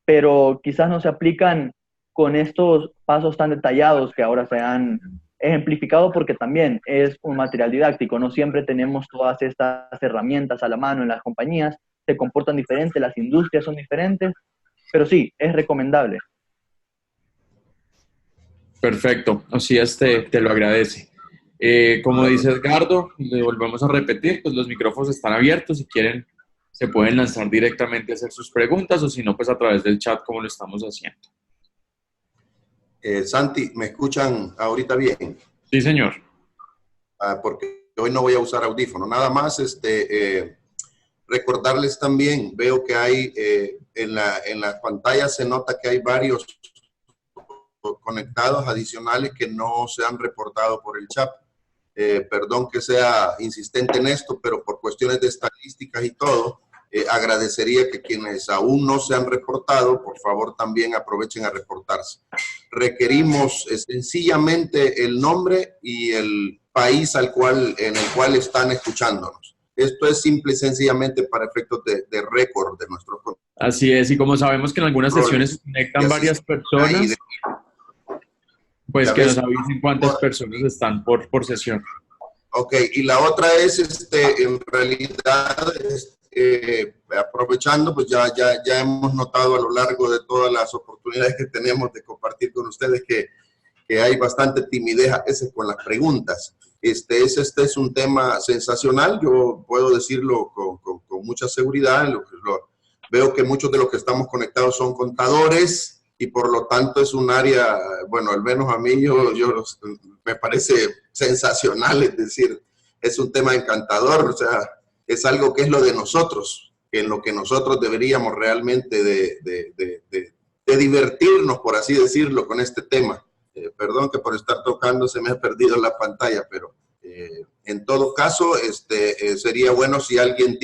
pero quizás no se aplican con estos pasos tan detallados que ahora se han ejemplificado, porque también es un material didáctico, no siempre tenemos todas estas herramientas a la mano en las compañías, se comportan diferentes, las industrias son diferentes, pero sí, es recomendable. Perfecto, así es, te lo agradece. Como dice Edgardo, le volvemos a repetir, pues los micrófonos están abiertos, si quieren se pueden lanzar directamente a hacer sus preguntas o si no, pues a través del chat como lo estamos haciendo. Santi, ¿me escuchan ahorita bien? Sí, señor. Porque hoy no voy a usar audífono. Nada más recordarles también, veo que hay en la pantalla se nota que hay varios conectados adicionales que no se han reportado por el chat. Perdón que sea insistente en esto, pero por cuestiones de estadísticas y todo, agradecería que quienes aún no se han reportado, por favor también aprovechen a reportarse. Requerimos sencillamente el nombre y el país en el cual están escuchándonos. Esto es simple y sencillamente para efectos de récord de nuestros contenidos. Así es, y como sabemos que en algunas sesiones se conectan varias personas, pues que nos avisen cuántas personas están por sesión. Ok, y la otra es, en realidad, aprovechando, pues ya hemos notado a lo largo de todas las oportunidades que tenemos de compartir con ustedes que hay bastante timidez a veces con las preguntas. Este es un tema sensacional, yo puedo decirlo con mucha seguridad. Veo que muchos de los que estamos conectados son contadores y por lo tanto es un área, bueno, al menos a mí me parece sensacional, es decir, es un tema encantador, o sea, es algo que es lo de nosotros, en lo que nosotros deberíamos realmente de divertirnos, por así decirlo, con este tema. Perdón que por estar tocando se me ha perdido la pantalla, pero en todo caso sería bueno si alguien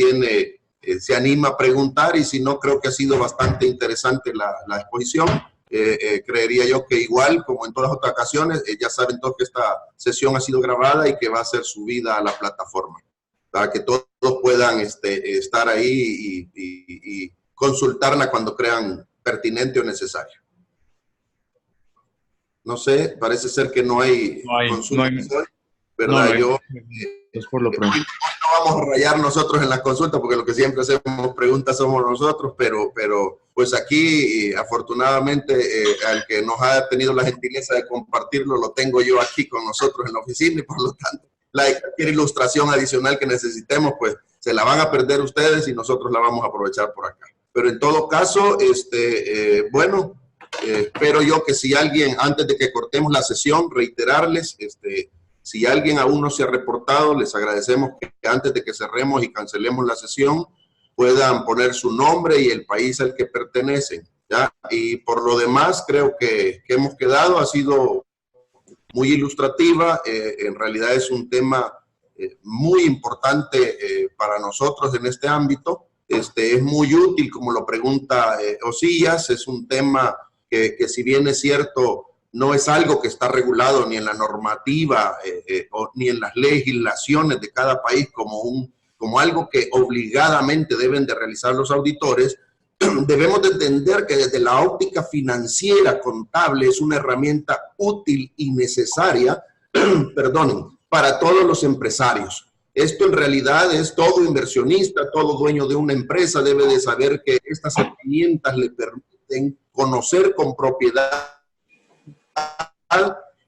se anima a preguntar, y si no, creo que ha sido bastante interesante la exposición. Creería yo que igual, como en todas otras ocasiones, ya saben todos que esta sesión ha sido grabada y que va a ser subida a la plataforma, para que todos puedan estar ahí y consultarla cuando crean pertinente o necesario. No sé, parece ser que no hay consultas hoy, ¿verdad? Es por lo pronto. No vamos a rayar nosotros en las consultas, porque lo que siempre hacemos preguntas somos nosotros, pero pues aquí, afortunadamente, al que nos ha tenido la gentileza de compartirlo, lo tengo yo aquí con nosotros en la oficina, y por lo tanto, cualquier ilustración adicional que necesitemos, pues se la van a perder ustedes y nosotros la vamos a aprovechar por acá. Pero en todo caso, bueno, espero yo que si alguien, antes de que cortemos la sesión, reiterarles, si alguien aún no se ha reportado, les agradecemos que antes de que cerremos y cancelemos la sesión, puedan poner su nombre y el país al que pertenecen, ¿ya? Y por lo demás, creo que hemos quedado, ha sido muy ilustrativa, en realidad es un tema muy importante para nosotros en este ámbito. Es muy útil, como lo pregunta Osillas, es un tema que si bien es cierto, no es algo que está regulado ni en la normativa ni en las legislaciones de cada país como algo que obligadamente deben de realizar los auditores. Debemos de entender que desde la óptica financiera contable es una herramienta útil y necesaria, perdonen, para todos los empresarios. Esto en realidad es todo inversionista, todo dueño de una empresa debe de saber que estas herramientas le permiten conocer con propiedad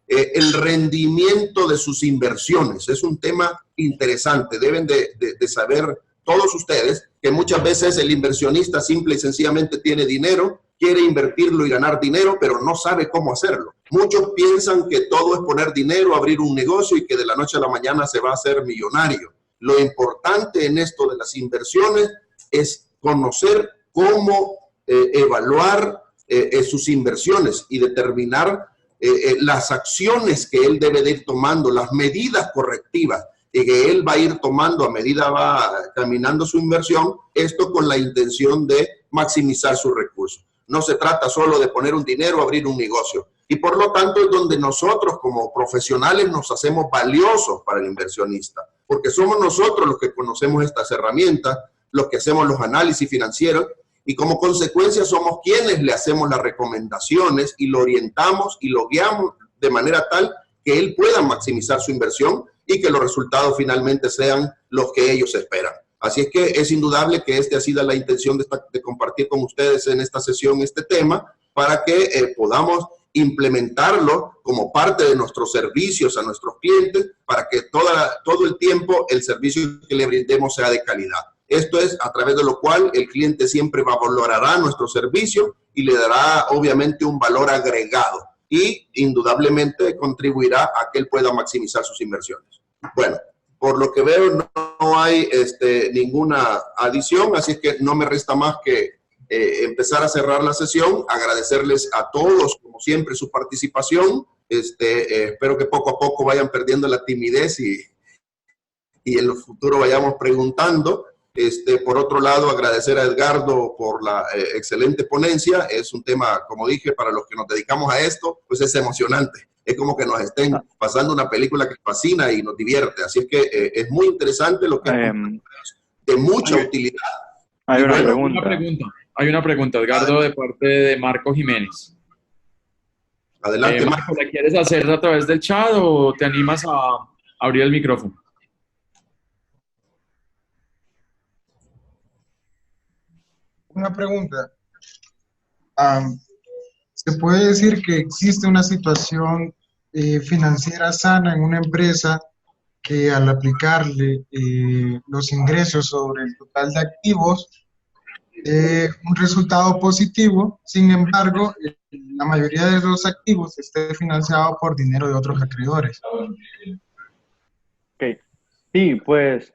el rendimiento de sus inversiones. Es un tema interesante. Deben de saber todos ustedes que muchas veces el inversionista simple y sencillamente tiene dinero, quiere invertirlo y ganar dinero, pero no sabe cómo hacerlo. Muchos piensan que todo es poner dinero, abrir un negocio y que de la noche a la mañana se va a hacer millonario. Lo importante en esto de las inversiones es conocer cómo evaluar sus inversiones y determinar las acciones que él debe de ir tomando, las medidas correctivas que él va a ir tomando a medida va caminando su inversión, esto con la intención de maximizar sus recursos. No se trata solo de poner un dinero, abrir un negocio. Y por lo tanto es donde nosotros como profesionales nos hacemos valiosos para el inversionista, porque somos nosotros los que conocemos estas herramientas, los que hacemos los análisis financieros, y como consecuencia somos quienes le hacemos las recomendaciones y lo orientamos y lo guiamos de manera tal que él pueda maximizar su inversión y que los resultados finalmente sean los que ellos esperan. Así es que es indudable que esta ha sido la intención de compartir con ustedes en esta sesión este tema, para que podamos implementarlo como parte de nuestros servicios a nuestros clientes, para que todo el tiempo el servicio que le brindemos sea de calidad. Esto es a través de lo cual el cliente siempre valorará nuestro servicio y le dará obviamente un valor agregado y indudablemente contribuirá a que él pueda maximizar sus inversiones. Bueno, por lo que veo no hay ninguna adición, así que no me resta más que empezar a cerrar la sesión, agradecerles a todos como siempre su participación. Espero que poco a poco vayan perdiendo la timidez y en lo futuro vayamos preguntando. Por otro lado, agradecer a Edgardo por la excelente ponencia. Es un tema, como dije, para los que nos dedicamos a esto, pues es emocionante. Es como que nos estén pasando una película que fascina y nos divierte. Así es que es muy interesante lo que de mucha utilidad. Hay una pregunta. Hay una pregunta, Edgardo, de parte de Marco Jiménez. Adelante, Marco, ¿la quieres hacer a través del chat o te animas a abrir el micrófono? Una pregunta. ¿Se puede decir que existe una situación financiera sana en una empresa que al aplicarle los ingresos sobre el total de activos, un resultado positivo. Sin embargo, la mayoría de los activos esté financiado por dinero de otros acreedores. Ok, sí, pues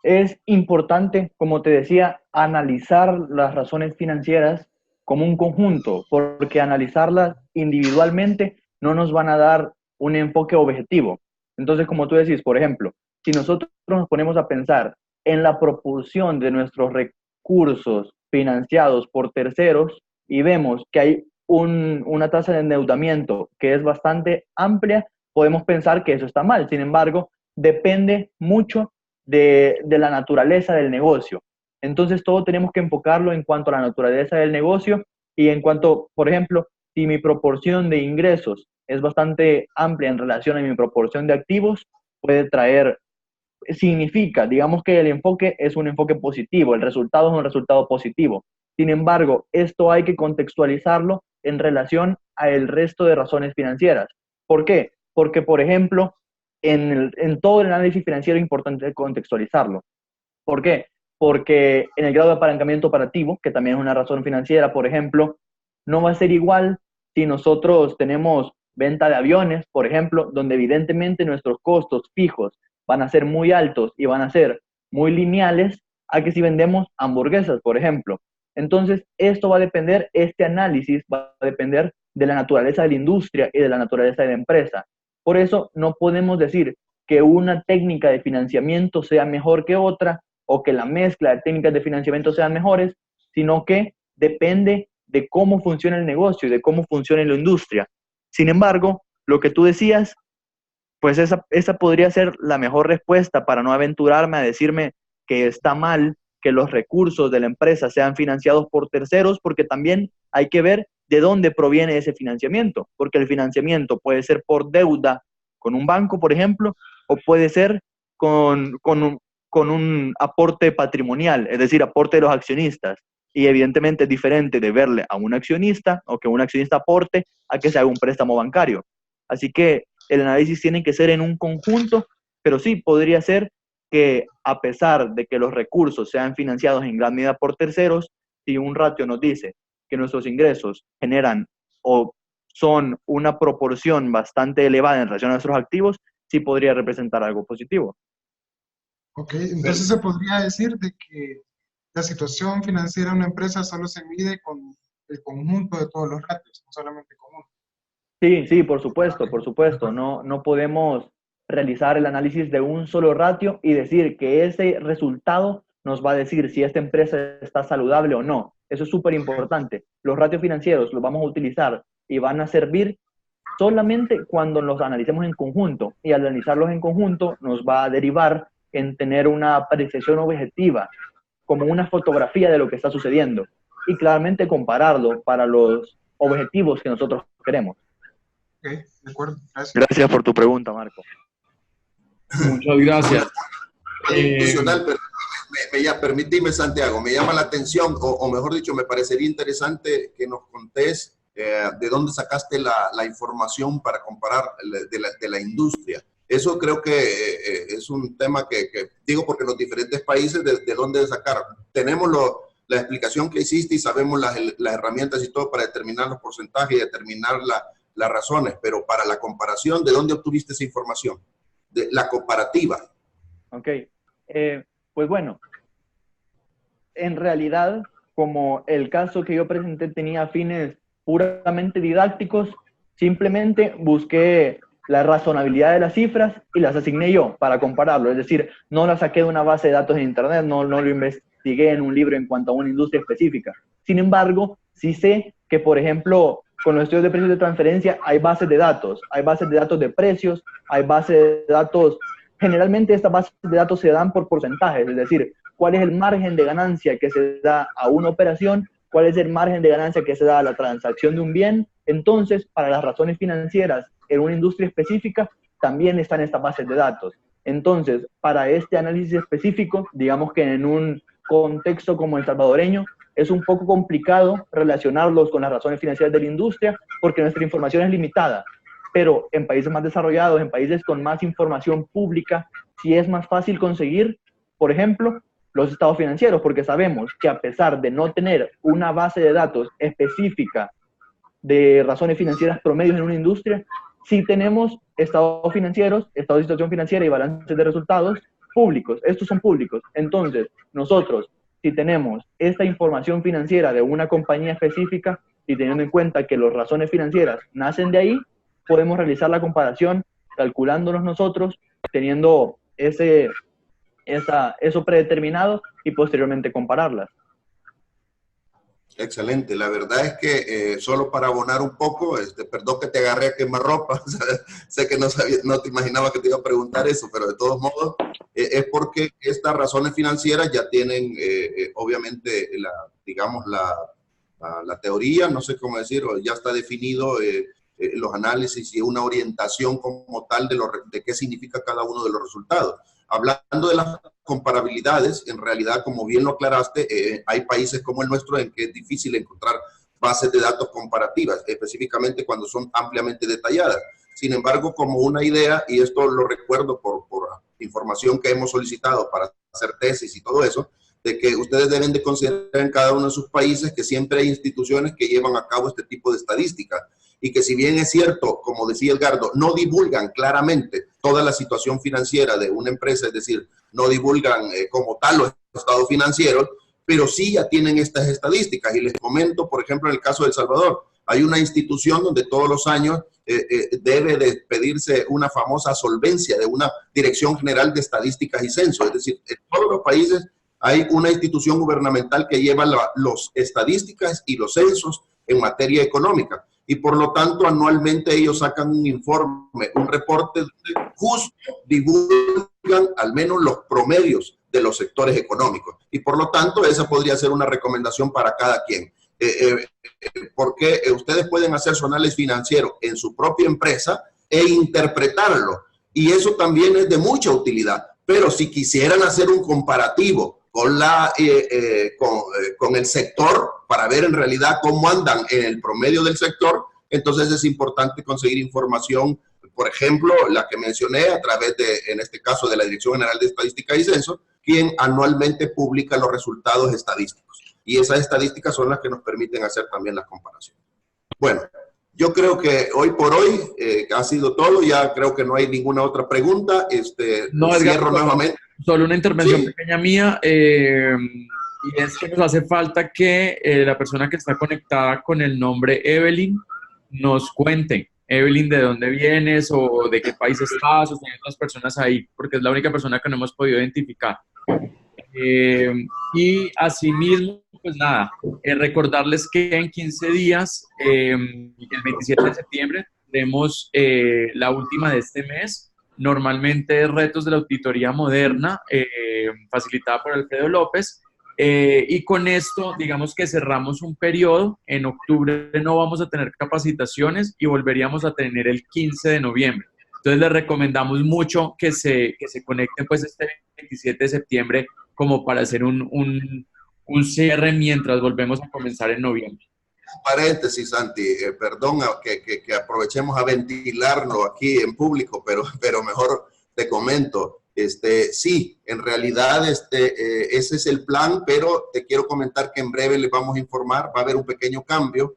es importante, como te decía, analizar las razones financieras como un conjunto, porque analizarlas individualmente no nos van a dar un enfoque objetivo. Entonces, como tú decís, por ejemplo, si nosotros nos ponemos a pensar en la proporción de nuestros recursos financiados por terceros y vemos que hay una tasa de endeudamiento que es bastante amplia, podemos pensar que eso está mal. Sin embargo, depende mucho de la naturaleza del negocio. Entonces, todo tenemos que enfocarlo en cuanto a la naturaleza del negocio y en cuanto, por ejemplo, si mi proporción de ingresos es bastante amplia en relación a mi proporción de activos, puede traer, significa, digamos que el enfoque es un enfoque positivo, el resultado es un resultado positivo. Sin embargo, esto hay que contextualizarlo en relación a el resto de razones financieras. ¿Por qué? Porque, por ejemplo, en todo el análisis financiero es importante contextualizarlo. ¿Por qué? Porque en el grado de apalancamiento operativo, que también es una razón financiera, por ejemplo, no va a ser igual si nosotros tenemos venta de aviones, por ejemplo, donde evidentemente nuestros costos fijos van a ser muy altos y van a ser muy lineales, a que si vendemos hamburguesas, por ejemplo. Entonces, esto va a depender, este análisis va a depender de la naturaleza de la industria y de la naturaleza de la empresa. Por eso, no podemos decir que una técnica de financiamiento sea mejor que otra o que la mezcla de técnicas de financiamiento sean mejores, sino que depende de cómo funciona el negocio y de cómo funciona la industria. Sin embargo, lo que tú decías, pues esa podría ser la mejor respuesta para no aventurarme a decirme que está mal que los recursos de la empresa sean financiados por terceros, porque también hay que ver de dónde proviene ese financiamiento, porque el financiamiento puede ser por deuda con un banco, por ejemplo, o puede ser con un aporte patrimonial, es decir, aporte de los accionistas. Y evidentemente es diferente de verle a un accionista o que un accionista aporte a que se haga un préstamo bancario. Así que el análisis tiene que ser en un conjunto, pero sí podría ser que a pesar de que los recursos sean financiados en gran medida por terceros, si un ratio nos dice que nuestros ingresos generan o son una proporción bastante elevada en relación a nuestros activos, sí podría representar algo positivo. Ok, entonces se podría decir de que la situación financiera de una empresa solo se mide con el conjunto de todos los ratios, no solamente con uno. Sí, sí, por supuesto, por supuesto. No podemos realizar el análisis de un solo ratio y decir que ese resultado nos va a decir si esta empresa está saludable o no. Eso es súper importante. Los ratios financieros los vamos a utilizar y van a servir solamente cuando los analicemos en conjunto. Y al analizarlos en conjunto nos va a derivar en tener una apreciación objetiva, como una fotografía de lo que está sucediendo. Y claramente compararlo para los objetivos que nosotros queremos. Ok, de acuerdo, gracias. Gracias por tu pregunta, Marco. Muchas gracias. Institucional, pero permíteme, Santiago, me llama la atención, o mejor dicho, me parecería interesante que nos contés de dónde sacaste la información para comparar de la industria. Eso creo que es un tema que digo porque en los diferentes países de dónde sacar. Tenemos la explicación que hiciste y sabemos las herramientas y todo para determinar los porcentajes y determinar las razones, pero para la comparación, ¿de dónde obtuviste esa información? De la comparativa. Ok, pues bueno, en realidad, como el caso que yo presenté tenía fines puramente didácticos, simplemente busqué la razonabilidad de las cifras y las asigné yo para compararlo. Es decir, no las saqué de una base de datos en Internet, no lo investigué en un libro en cuanto a una industria específica. Sin embargo, sí sé que, por ejemplo, con los estudios de precios de transferencia hay bases de datos de precios, hay bases de datos. Generalmente estas bases de datos se dan por porcentajes, es decir, cuál es el margen de ganancia que se da a una operación, cuál es el margen de ganancia que se da a la transacción de un bien. Entonces, para las razones financieras en una industria específica, también están estas bases de datos. Entonces, para este análisis específico, digamos que en un contexto como el salvadoreño, es un poco complicado relacionarlos con las razones financieras de la industria porque nuestra información es limitada. pero en países más desarrollados, en países con más información pública, sí es más fácil conseguir, por ejemplo, los estados financieros, porque sabemos que a pesar de no tener una base de datos específica de razones financieras promedios en una industria, sí tenemos estados financieros, estados de situación financiera y balances de resultados públicos. Estos son públicos. Entonces, nosotros, si tenemos esta información financiera de una compañía específica y teniendo en cuenta que las razones financieras nacen de ahí, podemos realizar la comparación calculándonos nosotros, teniendo eso predeterminado y posteriormente compararlas. Excelente. La verdad es que solo para abonar un poco, perdón que te agarré a quemarropa, sé que no te imaginaba que te iba a preguntar eso, pero de todos modos es porque estas razones financieras ya tienen obviamente la teoría, no sé cómo decirlo, ya está definido los análisis y una orientación como tal de qué significa cada uno de los resultados. Hablando de las comparabilidades, en realidad, como bien lo aclaraste, hay países como el nuestro en que es difícil encontrar bases de datos comparativas, específicamente cuando son ampliamente detalladas. Sin embargo, como una idea, y esto lo recuerdo por información que hemos solicitado para hacer tesis y todo eso, de que ustedes deben de considerar en cada uno de sus países que siempre hay instituciones que llevan a cabo este tipo de estadísticas y que si bien es cierto, como decía Edgardo, no divulgan claramente toda la situación financiera de una empresa, es decir, no divulgan como tal los estados financieros, pero sí ya tienen estas estadísticas. Y les comento, por ejemplo, en el caso de El Salvador, hay una institución donde todos los años debe de pedirse una famosa solvencia de una Dirección General de Estadísticas y Censo, es decir, en todos los países hay una institución gubernamental que lleva las estadísticas y los censos en materia económica. Y por lo tanto, anualmente ellos sacan un informe, un reporte donde justo divulgan al menos los promedios de los sectores económicos. Y por lo tanto, esa podría ser una recomendación para cada quien. Porque ustedes pueden hacer su análisis financiero en su propia empresa e interpretarlo. Y eso también es de mucha utilidad. Pero si quisieran hacer un comparativo con el sector para ver en realidad cómo andan en el promedio del sector, entonces es importante conseguir información, por ejemplo, la que mencioné a través de, en este caso, de la Dirección General de Estadística y Censo, quien anualmente publica los resultados estadísticos. Y esas estadísticas son las que nos permiten hacer también las comparaciones. Bueno, yo creo que hoy por hoy ha sido todo. Ya creo que no hay ninguna otra pregunta. No, cierro nuevamente. Solo una intervención pequeña mía. Y es que nos hace falta que la persona que está conectada con el nombre Evelyn nos cuente. Evelyn, ¿de dónde vienes o de qué país estás? O tienen otras personas ahí, porque es la única persona que no hemos podido identificar. Y asimismo, pues nada, recordarles que en 15 días, el 27 de septiembre, tenemos la última de este mes, normalmente Retos de la Auditoría Moderna, facilitada por Alfredo López, y con esto, digamos que cerramos un periodo. En octubre no vamos a tener capacitaciones y volveríamos a tener el 15 de noviembre. Entonces les recomendamos mucho que se conecten pues este 27 de septiembre como para hacer un cierre mientras volvemos a comenzar en noviembre. Paréntesis, Santi, perdón que aprovechemos a ventilarlo aquí en público, pero mejor te comento. Sí, en realidad ese es el plan, pero te quiero comentar que en breve les vamos a informar, va a haber un pequeño cambio.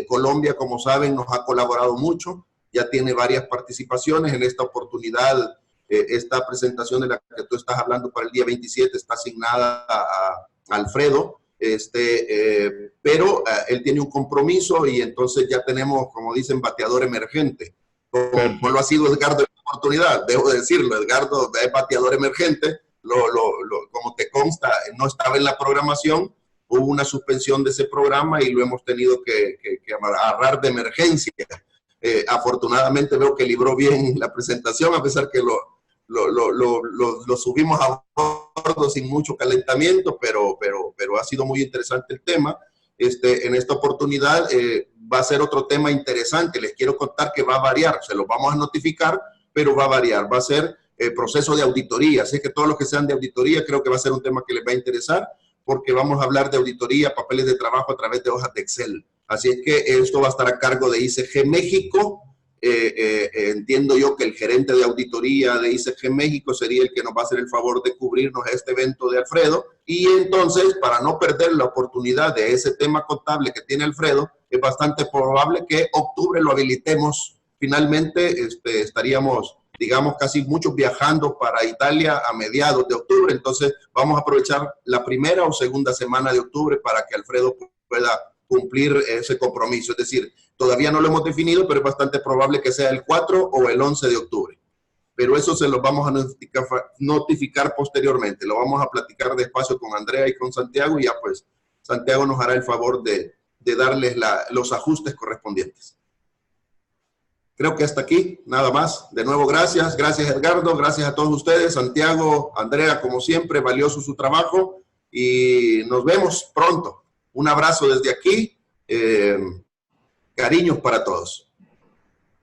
Colombia, como saben, nos ha colaborado mucho, ya tiene varias participaciones. En esta oportunidad, esta presentación de la que tú estás hablando para el día 27 está asignada a Alfredo, pero él tiene un compromiso y entonces ya tenemos, como dicen, bateador emergente. Como lo ha sido Edgardo en la oportunidad, debo decirlo, Edgardo es bateador emergente, como te consta, no estaba en la programación, hubo una suspensión de ese programa y lo hemos tenido que agarrar de emergencia. Afortunadamente veo que libró bien la presentación, a pesar que lo subimos a bordo sin mucho calentamiento, pero ha sido muy interesante el tema. En esta oportunidad va a ser otro tema interesante. Les quiero contar que va a variar, se los vamos a notificar, pero va a variar. Va a ser proceso de auditoría. Así que todos los que sean de auditoría, creo que va a ser un tema que les va a interesar, porque vamos a hablar de auditoría, papeles de trabajo a través de hojas de Excel. Así es que esto va a estar a cargo de ICG México entiendo yo que el gerente de auditoría de ICG México sería el que nos va a hacer el favor de cubrirnos este evento de Alfredo. Y entonces, para no perder la oportunidad de ese tema contable que tiene Alfredo, es bastante probable que octubre lo habilitemos. Finalmente, estaríamos, digamos, casi muchos viajando para Italia a mediados de octubre. Entonces, vamos a aprovechar la primera o segunda semana de octubre para que Alfredo pueda cumplir ese compromiso. Es decir, todavía no lo hemos definido, pero es bastante probable que sea el 4 o el 11 de octubre. Pero eso se lo vamos a notificar posteriormente. Lo vamos a platicar despacio con Andrea y con Santiago, y ya pues Santiago nos hará el favor de darles los ajustes correspondientes. Creo que hasta aquí, nada más. De nuevo, gracias. Gracias, Edgardo. Gracias a todos ustedes. Santiago, Andrea, como siempre, valioso su trabajo. Y nos vemos pronto. Un abrazo desde aquí. Cariños para todos.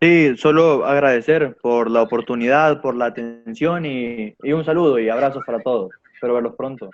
Sí, solo agradecer por la oportunidad, por la atención y un saludo y abrazos para todos. Espero verlos pronto.